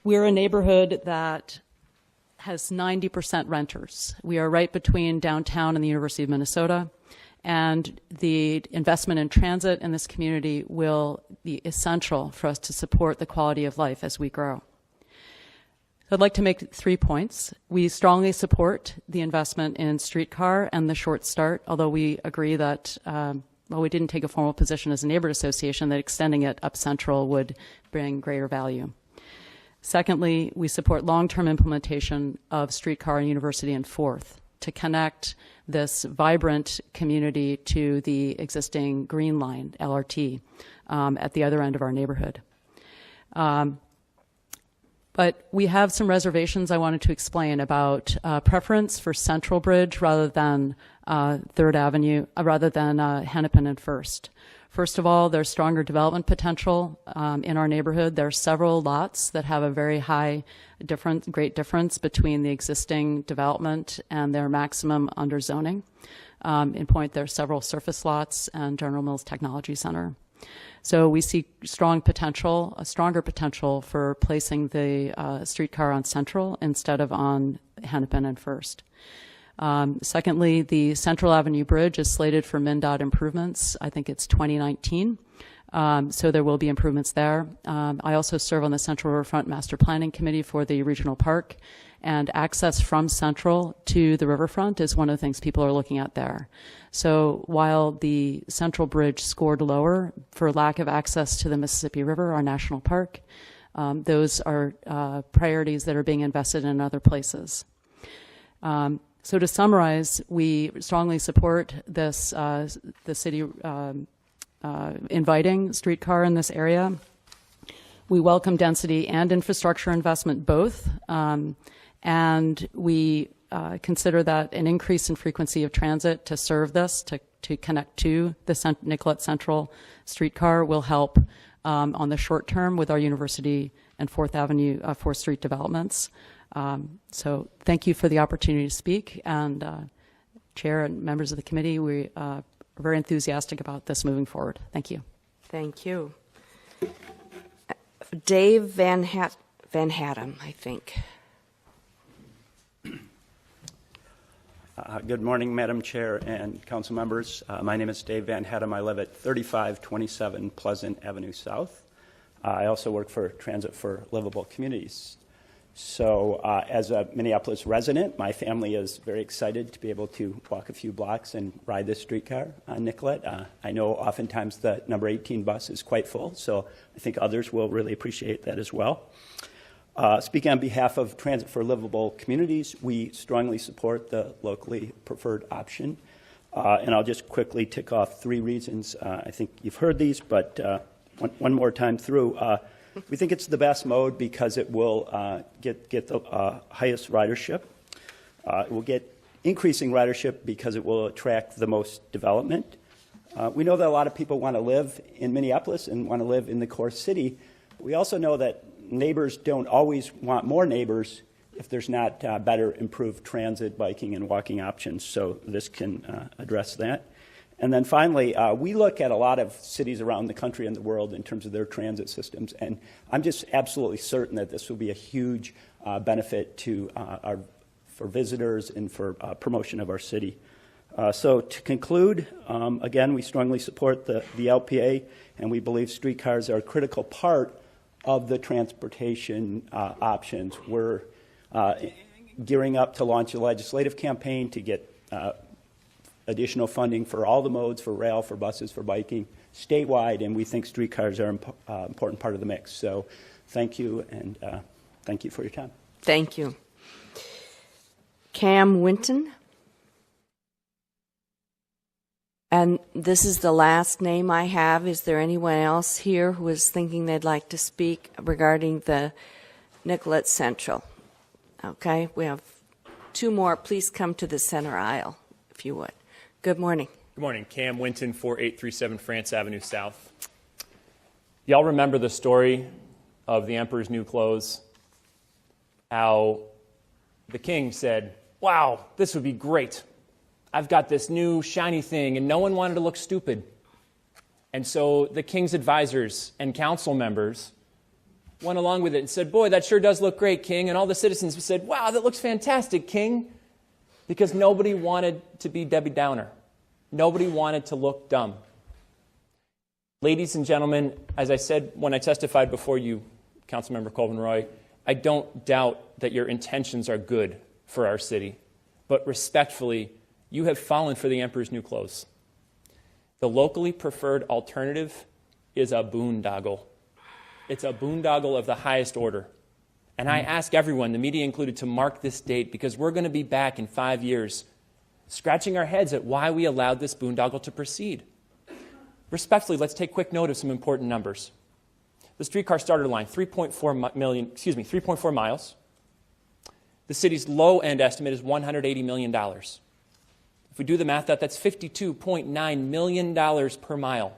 We're a neighborhood that has 90% renters. We are right between downtown and the University of Minnesota, and the investment in transit in this community will be essential for us to support the quality of life as we grow. I'd like to make 3 points. We strongly support the investment in streetcar and the short start, although we agree that, we didn't take a formal position as a neighborhood association that extending it up Central would bring greater value. Secondly, we support long-term implementation of streetcar and University and 4th to connect this vibrant community to the existing Green Line, LRT, at the other end of our neighborhood. But we have some reservations I wanted to explain about preference for Central Bridge rather than 3rd Avenue, rather than Hennepin and First. First of all, there's stronger development potential in our neighborhood. There are several lots that have a very high great difference between the existing development and their maximum under zoning. In point, there are several surface lots and General Mills Technology Center. So we see a stronger potential for placing the streetcar on Central instead of on Hennepin and First. Secondly, the Central Avenue Bridge is slated for MnDOT improvements. I think it's 2019. So there will be improvements there. I also serve on the Central Riverfront Master Planning Committee for the Regional Park, and access from Central to the riverfront is one of the things people are looking at there. So while the Central Bridge scored lower for lack of access to the Mississippi River, our national park, those are priorities that are being invested in other places. So to summarize, we strongly support this, the city inviting streetcar in this area. We welcome density and infrastructure investment both, and we consider that an increase in frequency of transit to serve this, to connect to the Nicollet-Central streetcar will help on the short term with our University and 4th Avenue, 4th Street developments. So thank you for the opportunity to speak, and Chair and members of the committee, we are very enthusiastic about this moving forward. Thank you. Thank you. Dave Van Hattem, I think. Good morning, Madam Chair and council members. My name is Dave Van Hattem. I live at 3527 Pleasant Avenue South. I also work for Transit for Livable Communities. So as a Minneapolis resident, my family is very excited to be able to walk a few blocks and ride this streetcar on Nicollet. I know oftentimes the number 18 bus is quite full, so I think others will really appreciate that as well. Speaking on behalf of Transit for Livable Communities, we strongly support the locally preferred option. And I'll just quickly tick off 3 reasons. I think you've heard these, but one more time through. We think it's the best mode because it will get the highest ridership. It will get increasing ridership because it will attract the most development. We know that a lot of people want to live in Minneapolis and want to live in the core city. We also know that neighbors don't always want more neighbors if there's not better improved transit, biking, and walking options. So this can address that. And then finally, we look at a lot of cities around the country and the world in terms of their transit systems, and I'm just absolutely certain that this will be a huge benefit to for visitors and for promotion of our city. So to conclude, again, we strongly support the LPA, and we believe streetcars are a critical part of the transportation options. We're gearing up to launch a legislative campaign to get additional funding for all the modes, for rail, for buses, for biking, statewide, and we think streetcars are an important part of the mix. So thank you, and thank you for your time. Thank you. Cam Winton. And this is the last name I have. Is there anyone else here who is thinking they'd like to speak regarding the Nicollet-Central? Okay, we have 2 more. Please come to the center aisle, if you would. Good morning. Good morning. Cam Winton, 4837 France Avenue South. Y'all remember the story of the Emperor's New Clothes? How the king said, wow, this would be great. I've got this new shiny thing, and no one wanted to look stupid. And so the king's advisors and council members went along with it and said, boy, that sure does look great, king. And all the citizens said, wow, that looks fantastic, king. Because nobody wanted to be Debbie Downer. Nobody wanted to look dumb. Ladies and gentlemen, as I said when I testified before you, Councilmember Colvin Roy, I don't doubt that your intentions are good for our city. But respectfully, you have fallen for the Emperor's New Clothes. The locally preferred alternative is a boondoggle. It's a boondoggle of the highest order. And I ask everyone, the media included, to mark this date because we're going to be back in 5 years scratching our heads at why we allowed this boondoggle to proceed. Respectfully, let's take quick note of some important numbers. The streetcar starter line, 3.4 miles. The city's low-end estimate is $180 million. If we do the math out, that's $52.9 million per mile.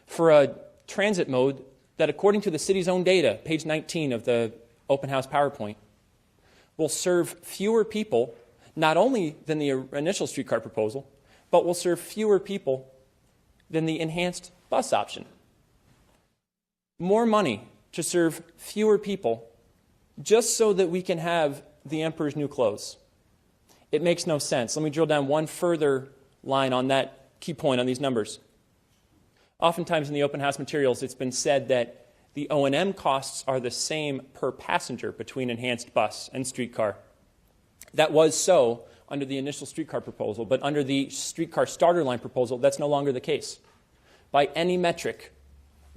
For a transit mode that, according to the city's own data, page 19 of the open house PowerPoint, will serve fewer people, not only than the initial streetcar proposal, but will serve fewer people than the enhanced bus option. More money to serve fewer people just so that we can have the Emperor's New Clothes. It makes no sense. Let me drill down one further line on that key point on these numbers. Oftentimes in the open house materials, it's been said that The O&M costs are the same per passenger between enhanced bus and streetcar. That was so under the initial streetcar proposal, but under the streetcar starter line proposal, that's no longer the case. By any metric,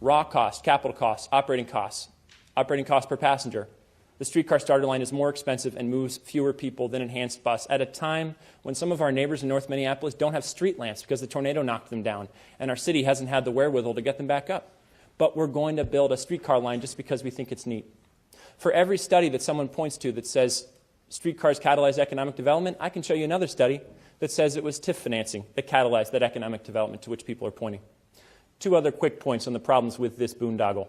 raw cost, capital costs, operating costs per passenger, the streetcar starter line is more expensive and moves fewer people than enhanced bus at a time when some of our neighbors in North Minneapolis don't have street lamps because the tornado knocked them down, and our city hasn't had the wherewithal to get them back up. But we're going to build a streetcar line just because we think it's neat. For every study that someone points to that says streetcars catalyze economic development, I can show you another study that says it was TIF financing that catalyzed that economic development to which people are pointing. 2 other quick points on the problems with this boondoggle.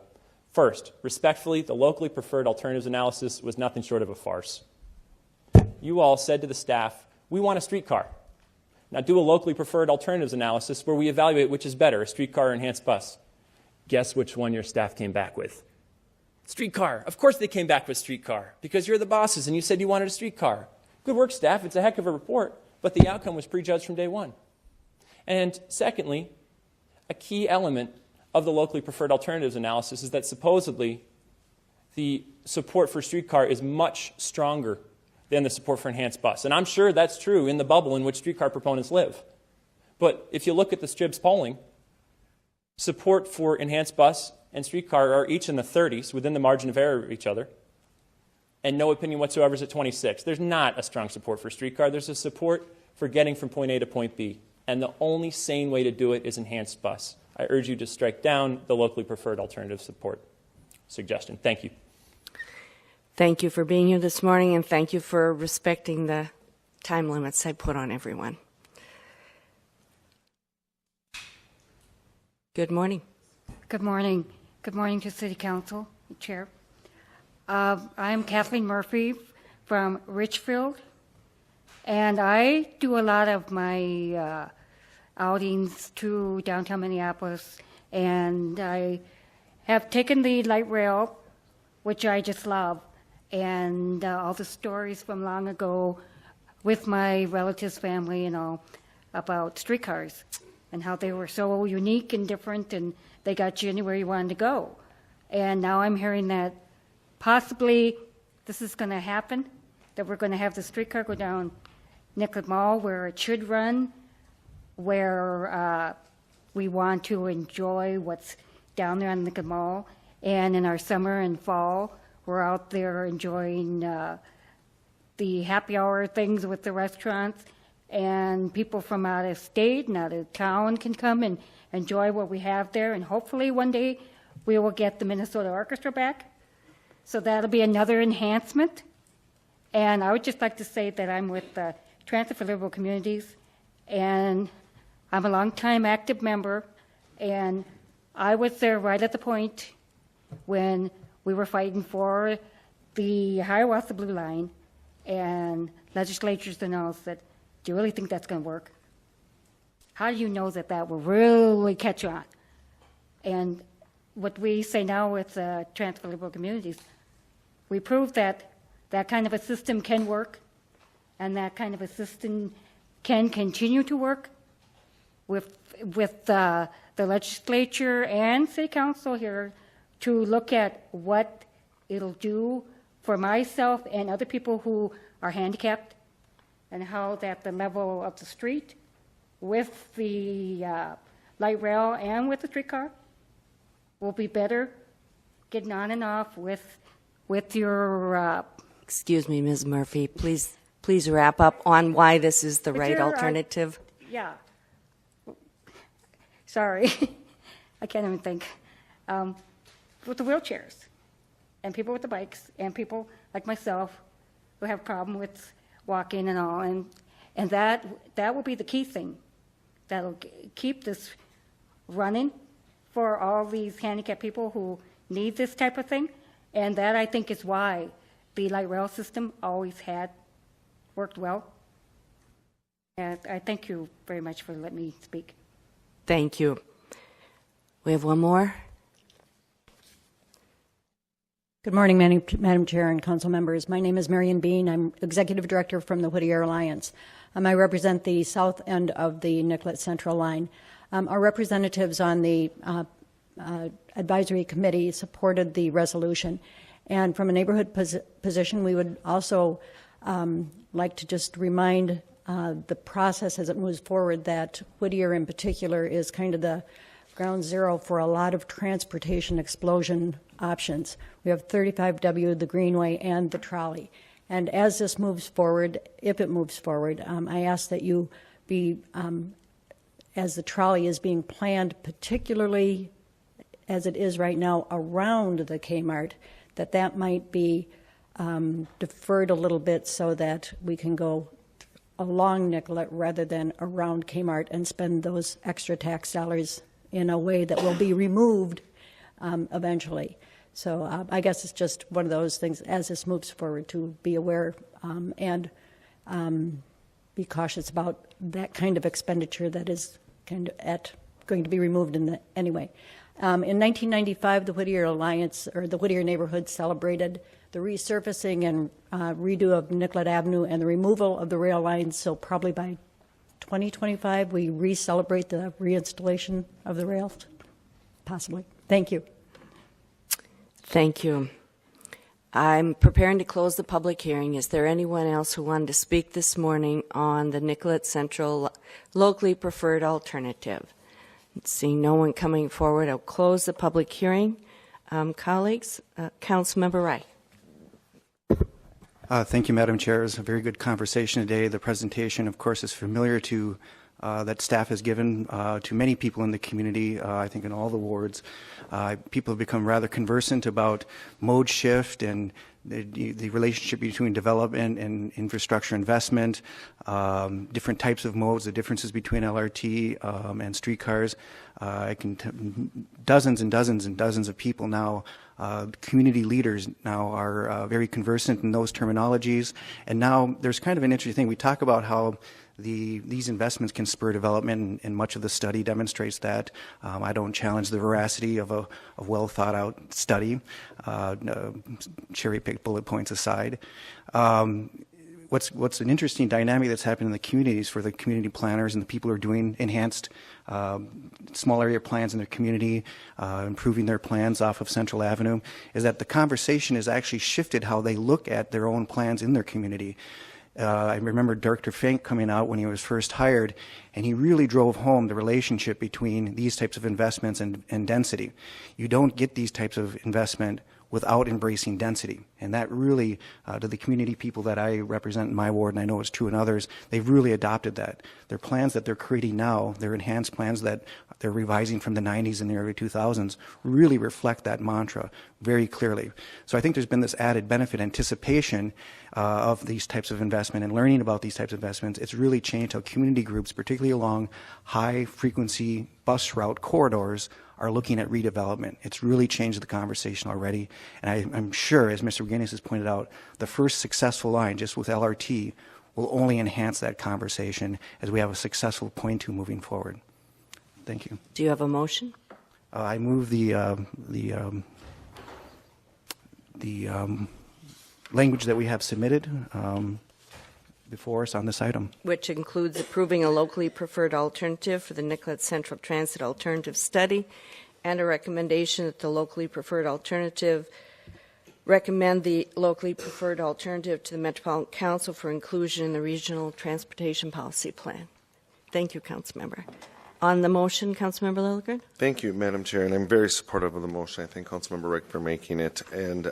First, respectfully, the locally preferred alternatives analysis was nothing short of a farce. You all said to the staff, we want a streetcar. Now do a locally preferred alternatives analysis where we evaluate which is better, a streetcar or enhanced bus. Guess which one your staff came back with? Streetcar. Of course they came back with streetcar, because you're the bosses and you said you wanted a streetcar. Good work, staff. It's a heck of a report, but the outcome was prejudged from day one. And secondly, a key element of the locally preferred alternatives analysis is that supposedly the support for streetcar is much stronger than the support for enhanced bus. And I'm sure that's true in the bubble in which streetcar proponents live. But if you look at the Strib's polling, support for enhanced bus and streetcar are each in the 30s, within the margin of error of each other, and no opinion whatsoever is at 26. There's not a strong support for streetcar. There's a support for getting from point A to point B. And the only sane way to do it is enhanced bus. I urge you to strike down the locally preferred alternative support suggestion. Thank you. Thank you for being here this morning, and thank you for respecting the time limits I put on everyone. Good morning. Good morning. Good morning to City Council, Chair. I'm Kathleen Murphy from Richfield, and I do a lot of my outings to downtown Minneapolis, and I have taken the light rail, which I just love, and all the stories from long ago with my relatives, family, and all about streetcars and how they were so unique and different, and they got you anywhere you wanted to go. And now I'm hearing that possibly this is going to happen, that we're going to have the streetcar go down Nicollet Mall where it should run, where we want to enjoy what's down there on Nicollet Mall. And in our summer and fall, we're out there enjoying the happy hour things with the restaurants, and people from out of state and out of town can come and enjoy what we have there. And hopefully one day we will get the Minnesota Orchestra back. So that'll be another enhancement. And I would just like to say that I'm with Transit for Livable Communities, and I'm a longtime active member, and I was there right at the point when we were fighting for the Hiawatha Blue Line, and legislatures announced that, do you really think that's going to work? How do you know that that will really catch on? And what we say now with Transit for Livable Communities, we proved that that kind of a system can work, and that kind of a system can continue to work with the legislature and City Council here to look at what it'll do for myself and other people who are handicapped, and how that the level of the street with the light rail and with the streetcar will be better getting on and off with your... Excuse me, Ms. Murphy. Please wrap up on why this is the right alternative. Yeah. Sorry. I can't even think. With the wheelchairs and people with the bikes and people like myself who have a problem with walking and all, and that will be the key thing that'll keep this running for all these handicapped people who need this type of thing. And that, I think, is why the light rail system always had worked well. And I thank you very much for letting me speak. Thank you. We have one more. Good morning, Madam Chair and council members. My name is Marion Bean. I'm Executive Director from the Whittier Alliance. I represent the south end of the Nicollet-Central line. Our representatives on the Advisory Committee supported the resolution. And from a neighborhood position, we would also like to just remind the process as it moves forward that Whittier in particular is kind of the ground zero for a lot of transportation explosion options. We have 35W, the Greenway, and the trolley. And as this moves forward, if it moves forward, I ask that you be, as the trolley is being planned, particularly as it is right now around the Kmart, that might be deferred a little bit so that we can go along Nicollet rather than around Kmart and spend those extra tax dollars in a way that will be removed eventually. So I guess it's just one of those things as this moves forward to be aware and be cautious about that kind of expenditure that is kind of going to be removed anyway. In 1995, the Whittier Alliance, or the Whittier neighborhood, celebrated the resurfacing and redo of Nicollet Avenue and the removal of the rail lines. So probably by 2025, we re-celebrate the reinstallation of the rails, possibly. Thank you. Thank you. I'm preparing to close the public hearing. Is there anyone else who wanted to speak this morning on the Nicollet-Central locally preferred alternative? Seeing no one coming forward, I'll close the public hearing. Colleagues, Councilmember Wright. Thank you, Madam Chair. It was a very good conversation today. The presentation, of course, is familiar to that staff has given to many people in the community, I think in all the wards. People have become rather conversant about mode shift and the relationship between development and infrastructure investment, different types of modes, the differences between LRT and streetcars. Dozens and dozens and dozens of people now, community leaders now are very conversant in those terminologies. And now there's kind of an interesting thing. We talk about how these investments can spur development, and much of the study demonstrates that. I don't challenge the veracity of a well thought out study, cherry-picked bullet points aside. What's an interesting dynamic that's happened in the communities for the community planners and the people who are doing enhanced small area plans in their community, improving their plans off of Central Avenue, is that the conversation has actually shifted how they look at their own plans in their community. I remember Director Fink coming out when he was first hired, and he really drove home the relationship between these types of investments and density. You don't get these types of investment without embracing density. And that really, to the community people that I represent in my ward, and I know it's true in others, they've really adopted that. Their plans that they're creating now, their enhanced plans that they're revising from the 90s and the early 2000s, really reflect that mantra very clearly. So I think there's been this added benefit, anticipation of these types of investment and learning about these types of investments. It's really changed how community groups, particularly along high-frequency bus route corridors, are looking at redevelopment. It's really changed the conversation already. And I'm sure, as Mr. McGinnis has pointed out, the first successful line just with LRT will only enhance that conversation as we have a successful point 2 moving forward. Thank you. Do you have a motion? I move the language that we have submitted before us on this item. Which includes approving a locally preferred alternative for the Nicollet-Central Transit Alternative Study, and a recommendation that the locally preferred alternative recommend the locally preferred alternative to the Metropolitan Council for inclusion in the Regional Transportation Policy Plan. Thank you, Councilmember. On the motion, Councilmember Lilligren? Thank you, Madam Chair, and I'm very supportive of the motion. I thank Councilmember Rick for making it. And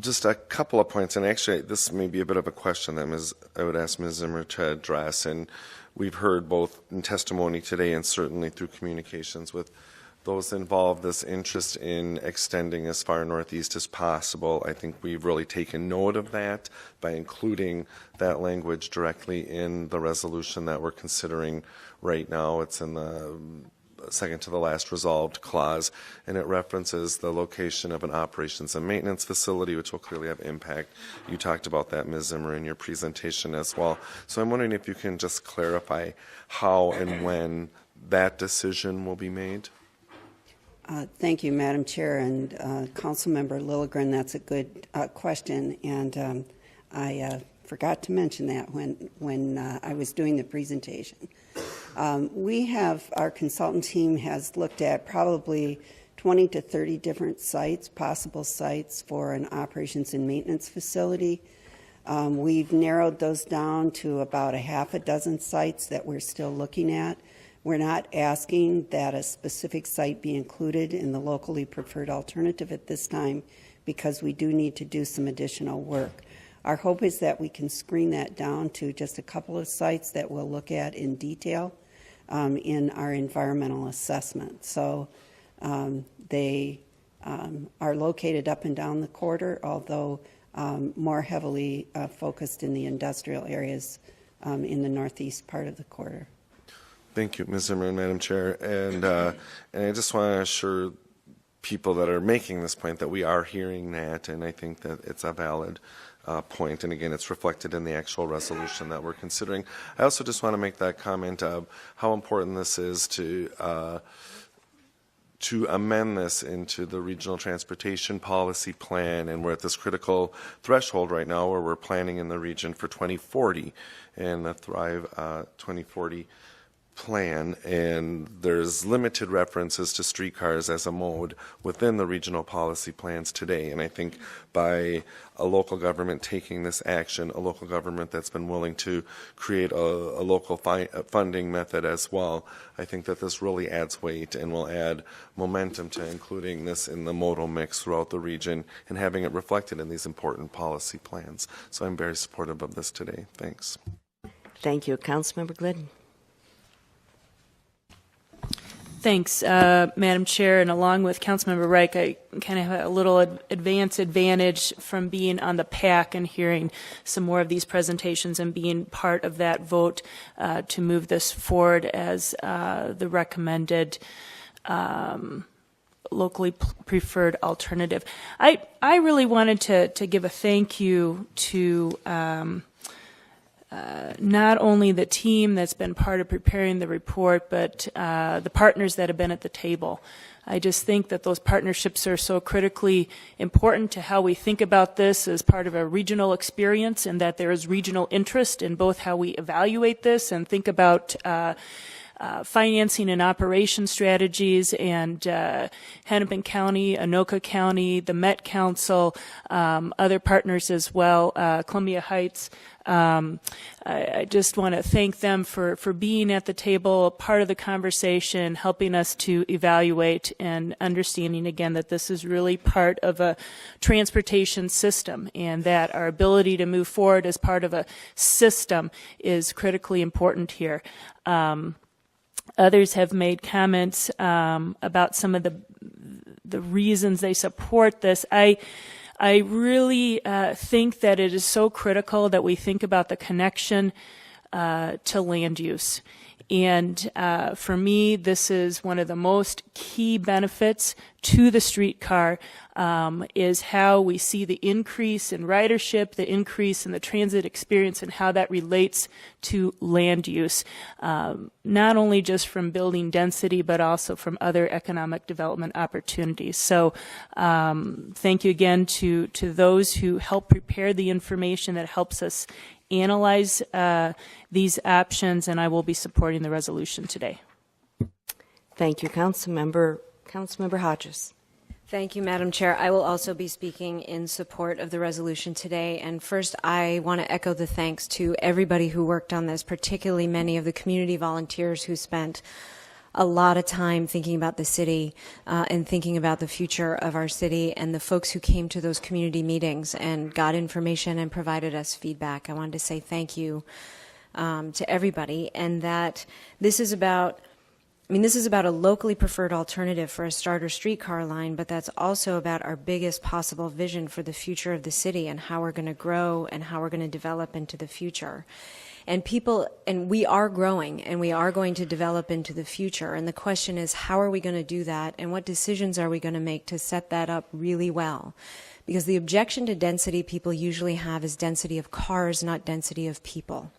just a couple of points, and actually this may be a bit of a question that I would ask Ms. Zimmer to address. And we've heard both in testimony today and certainly through communications with those involved, this interest in extending as far northeast as possible. I think we've really taken note of that by including that language directly in the resolution that we're considering right now. It's in the second to the last resolved clause, and it references the location of an operations and maintenance facility, which will clearly have impact. You talked about that, Ms. Zimmer, in your presentation as well. So I'm wondering if you can just clarify how and when that decision will be made. Thank you, Madam Chair, and Councilmember Lilligren. That's a good question, and I forgot to mention that when I was doing the presentation. Our consultant team has looked at probably 20 to 30 different sites, possible sites for an operations and maintenance facility. We've narrowed those down to about a half a dozen sites that we're still looking at. We're not asking that a specific site be included in the locally preferred alternative at this time because we do need to do some additional work. Our hope is that we can screen that down to just a couple of sites that we'll look at in detail in our environmental assessment. So they are located up and down the corridor, although more heavily focused in the industrial areas in the northeast part of the corridor. Thank you, Ms. Zimmer and Madam Chair. And I just want to assure people that are making this point that we are hearing that, and I think that it's a valid point. And again, it's reflected in the actual resolution that we're considering. I also just want to make that comment of how important this is to amend this into the regional transportation policy plan, and we're at this critical threshold right now where we're planning in the region for 2040 and the Thrive 2040 plan, and there's limited references to streetcars as a mode within the regional policy plans today. And I think by a local government taking this action, a local government that's been willing to create a local funding method as well, I think that this really adds weight and will add momentum to including this in the modal mix throughout the region and having it reflected in these important policy plans. So I'm very supportive of this today. Thanks. Thank you. Councilmember Glidden. Thanks, Madam Chair, and along with Councilmember Reich, I kind of have a little advantage from being on the PAC and hearing some more of these presentations and being part of that vote to move this forward as the recommended locally preferred alternative. I really wanted to give a thank you to not only the team that's been part of preparing the report, but the partners that have been at the table. I just think that those partnerships are so critically important to how we think about this as part of a regional experience, and that there is regional interest in both how we evaluate this and think about financing and operation strategies, and Hennepin County, Anoka County, the Met Council, other partners as well, Columbia Heights. I just want to thank them for being at the table, part of the conversation, helping us to evaluate and understanding again that this is really part of a transportation system, and that our ability to move forward as part of a system is critically important here. Others have made comments about some of the reasons they support this. I really think that it is so critical that we think about the connection to land use. And for me, this is one of the most key benefits to the streetcar, is how we see the increase in ridership, the increase in the transit experience, and how that relates to land use, not only just from building density, but also from other economic development opportunities. So thank you again to those who help prepare the information that helps us analyze these options, and I will be supporting the resolution today. Thank you, Councilmember Hodges. Thank you, Madam Chair. I will also be speaking in support of the resolution today. And first, I want to echo the thanks to everybody who worked on this, particularly many of the community volunteers who spent a lot of time thinking about the city and thinking about the future of our city, and the folks who came to those community meetings and got information and provided us feedback. I wanted to say thank you to everybody, and that this is about a locally preferred alternative for a starter streetcar line, but that's also about our biggest possible vision for the future of the city and how we're going to grow and how we're going to develop into the future. And we are growing, and we are going to develop into the future. And the question is, how are we going to do that, and what decisions are we going to make to set that up really well? Because the objection to density people usually have is density of cars, not density of people.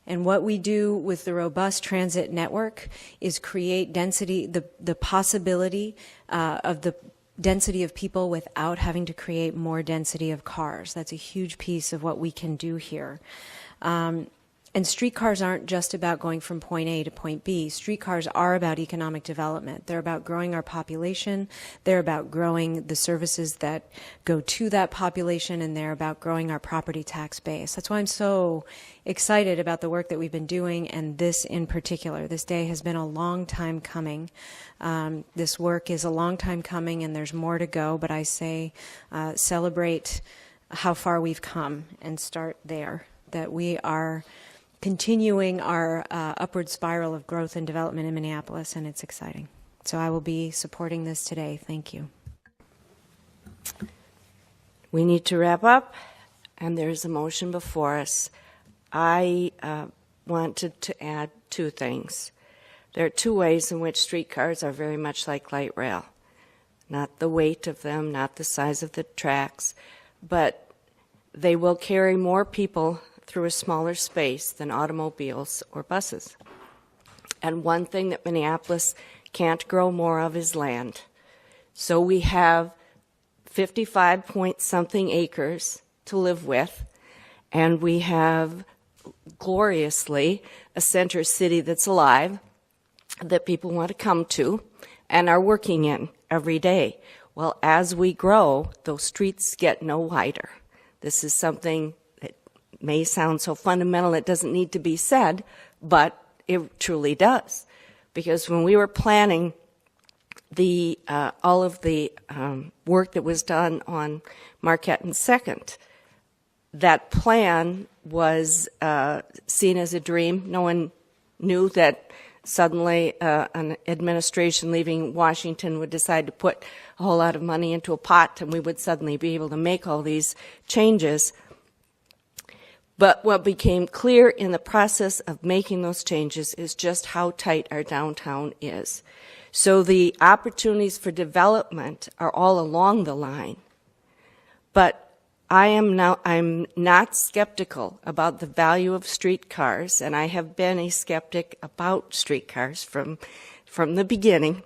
And what we do with the robust transit network is create density, the possibility of the density of people without having to create more density of cars. That's a huge piece of what we can do here. And And streetcars aren't just about going from point A to point B. Streetcars are about economic development. They're about growing our population. They're about growing the services that go to that population, and they're about growing our property tax base. That's why I'm so excited about the work that we've been doing, and this in particular. This day has been a long time coming. This work is a long time coming, and there's more to go, but I say celebrate how far we've come and start there, that we are continuing our upward spiral of growth and development in Minneapolis, and it's exciting. So I will be supporting this today. Thank you. We need to wrap up, and there's a motion before us. I wanted to add two things. There are two ways in which streetcars are very much like light rail. Not the weight of them, not the size of the tracks, but they will carry more people through a smaller space than automobiles or buses. And one thing that Minneapolis can't grow more of is land. So we have 55-point-something acres to live with, and we have gloriously a center city that's alive that people want to come to and are working in every day. Well, as we grow, those streets get no wider. This is something that may sound so fundamental it doesn't need to be said, but it truly does. Because when we were planning all of the work that was done on Marquette and 2nd, that plan was seen as a dream. No one knew that suddenly an administration leaving Washington would decide to put a whole lot of money into a pot and we would suddenly be able to make all these changes. But what became clear in the process of making those changes is just how tight our downtown is. So the opportunities for development are all along the line. But I'm not skeptical about the value of streetcars, and I have been a skeptic about streetcars from the beginning.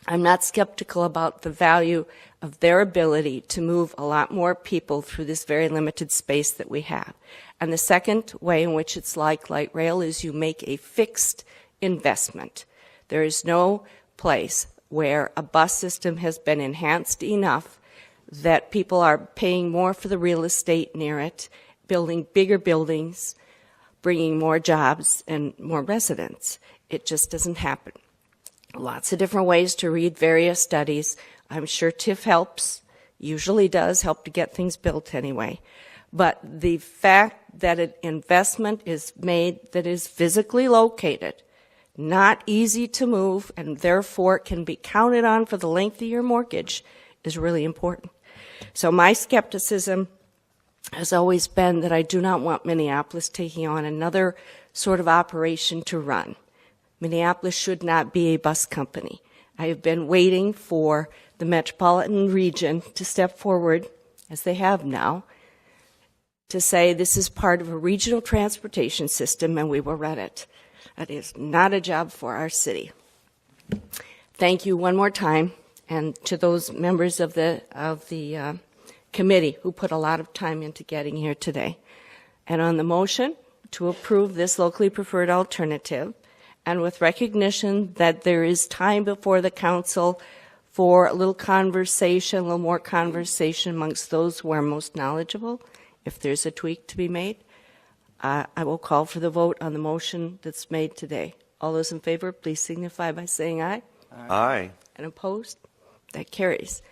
I'm not skeptical about the value of their ability to move a lot more people through this very limited space that we have. And the second way in which it's like light rail is you make a fixed investment. There is no place where a bus system has been enhanced enough that people are paying more for the real estate near it, building bigger buildings, bringing more jobs and more residents. It just doesn't happen. Lots of different ways to read various studies. I'm sure TIF helps, usually does help to get things built anyway. But the fact that an investment is made that is physically located, not easy to move, and therefore can be counted on for the length of your mortgage is really important. So my skepticism has always been that I do not want Minneapolis taking on another sort of operation to run. Minneapolis should not be a bus company. I have been waiting for the Metropolitan region to step forward, as they have now, to say this is part of a regional transportation system and we will run it. That is not a job for our city. Thank you one more time, and to those members of the committee who put a lot of time into getting here today. And on the motion to approve this locally preferred alternative, and with recognition that there is time before the council for a little conversation, a little more conversation amongst those who are most knowledgeable, if there's a tweak to be made, I will call for the vote on the motion that's made today. All those in favor, please signify by saying aye. Aye. And opposed? That carries.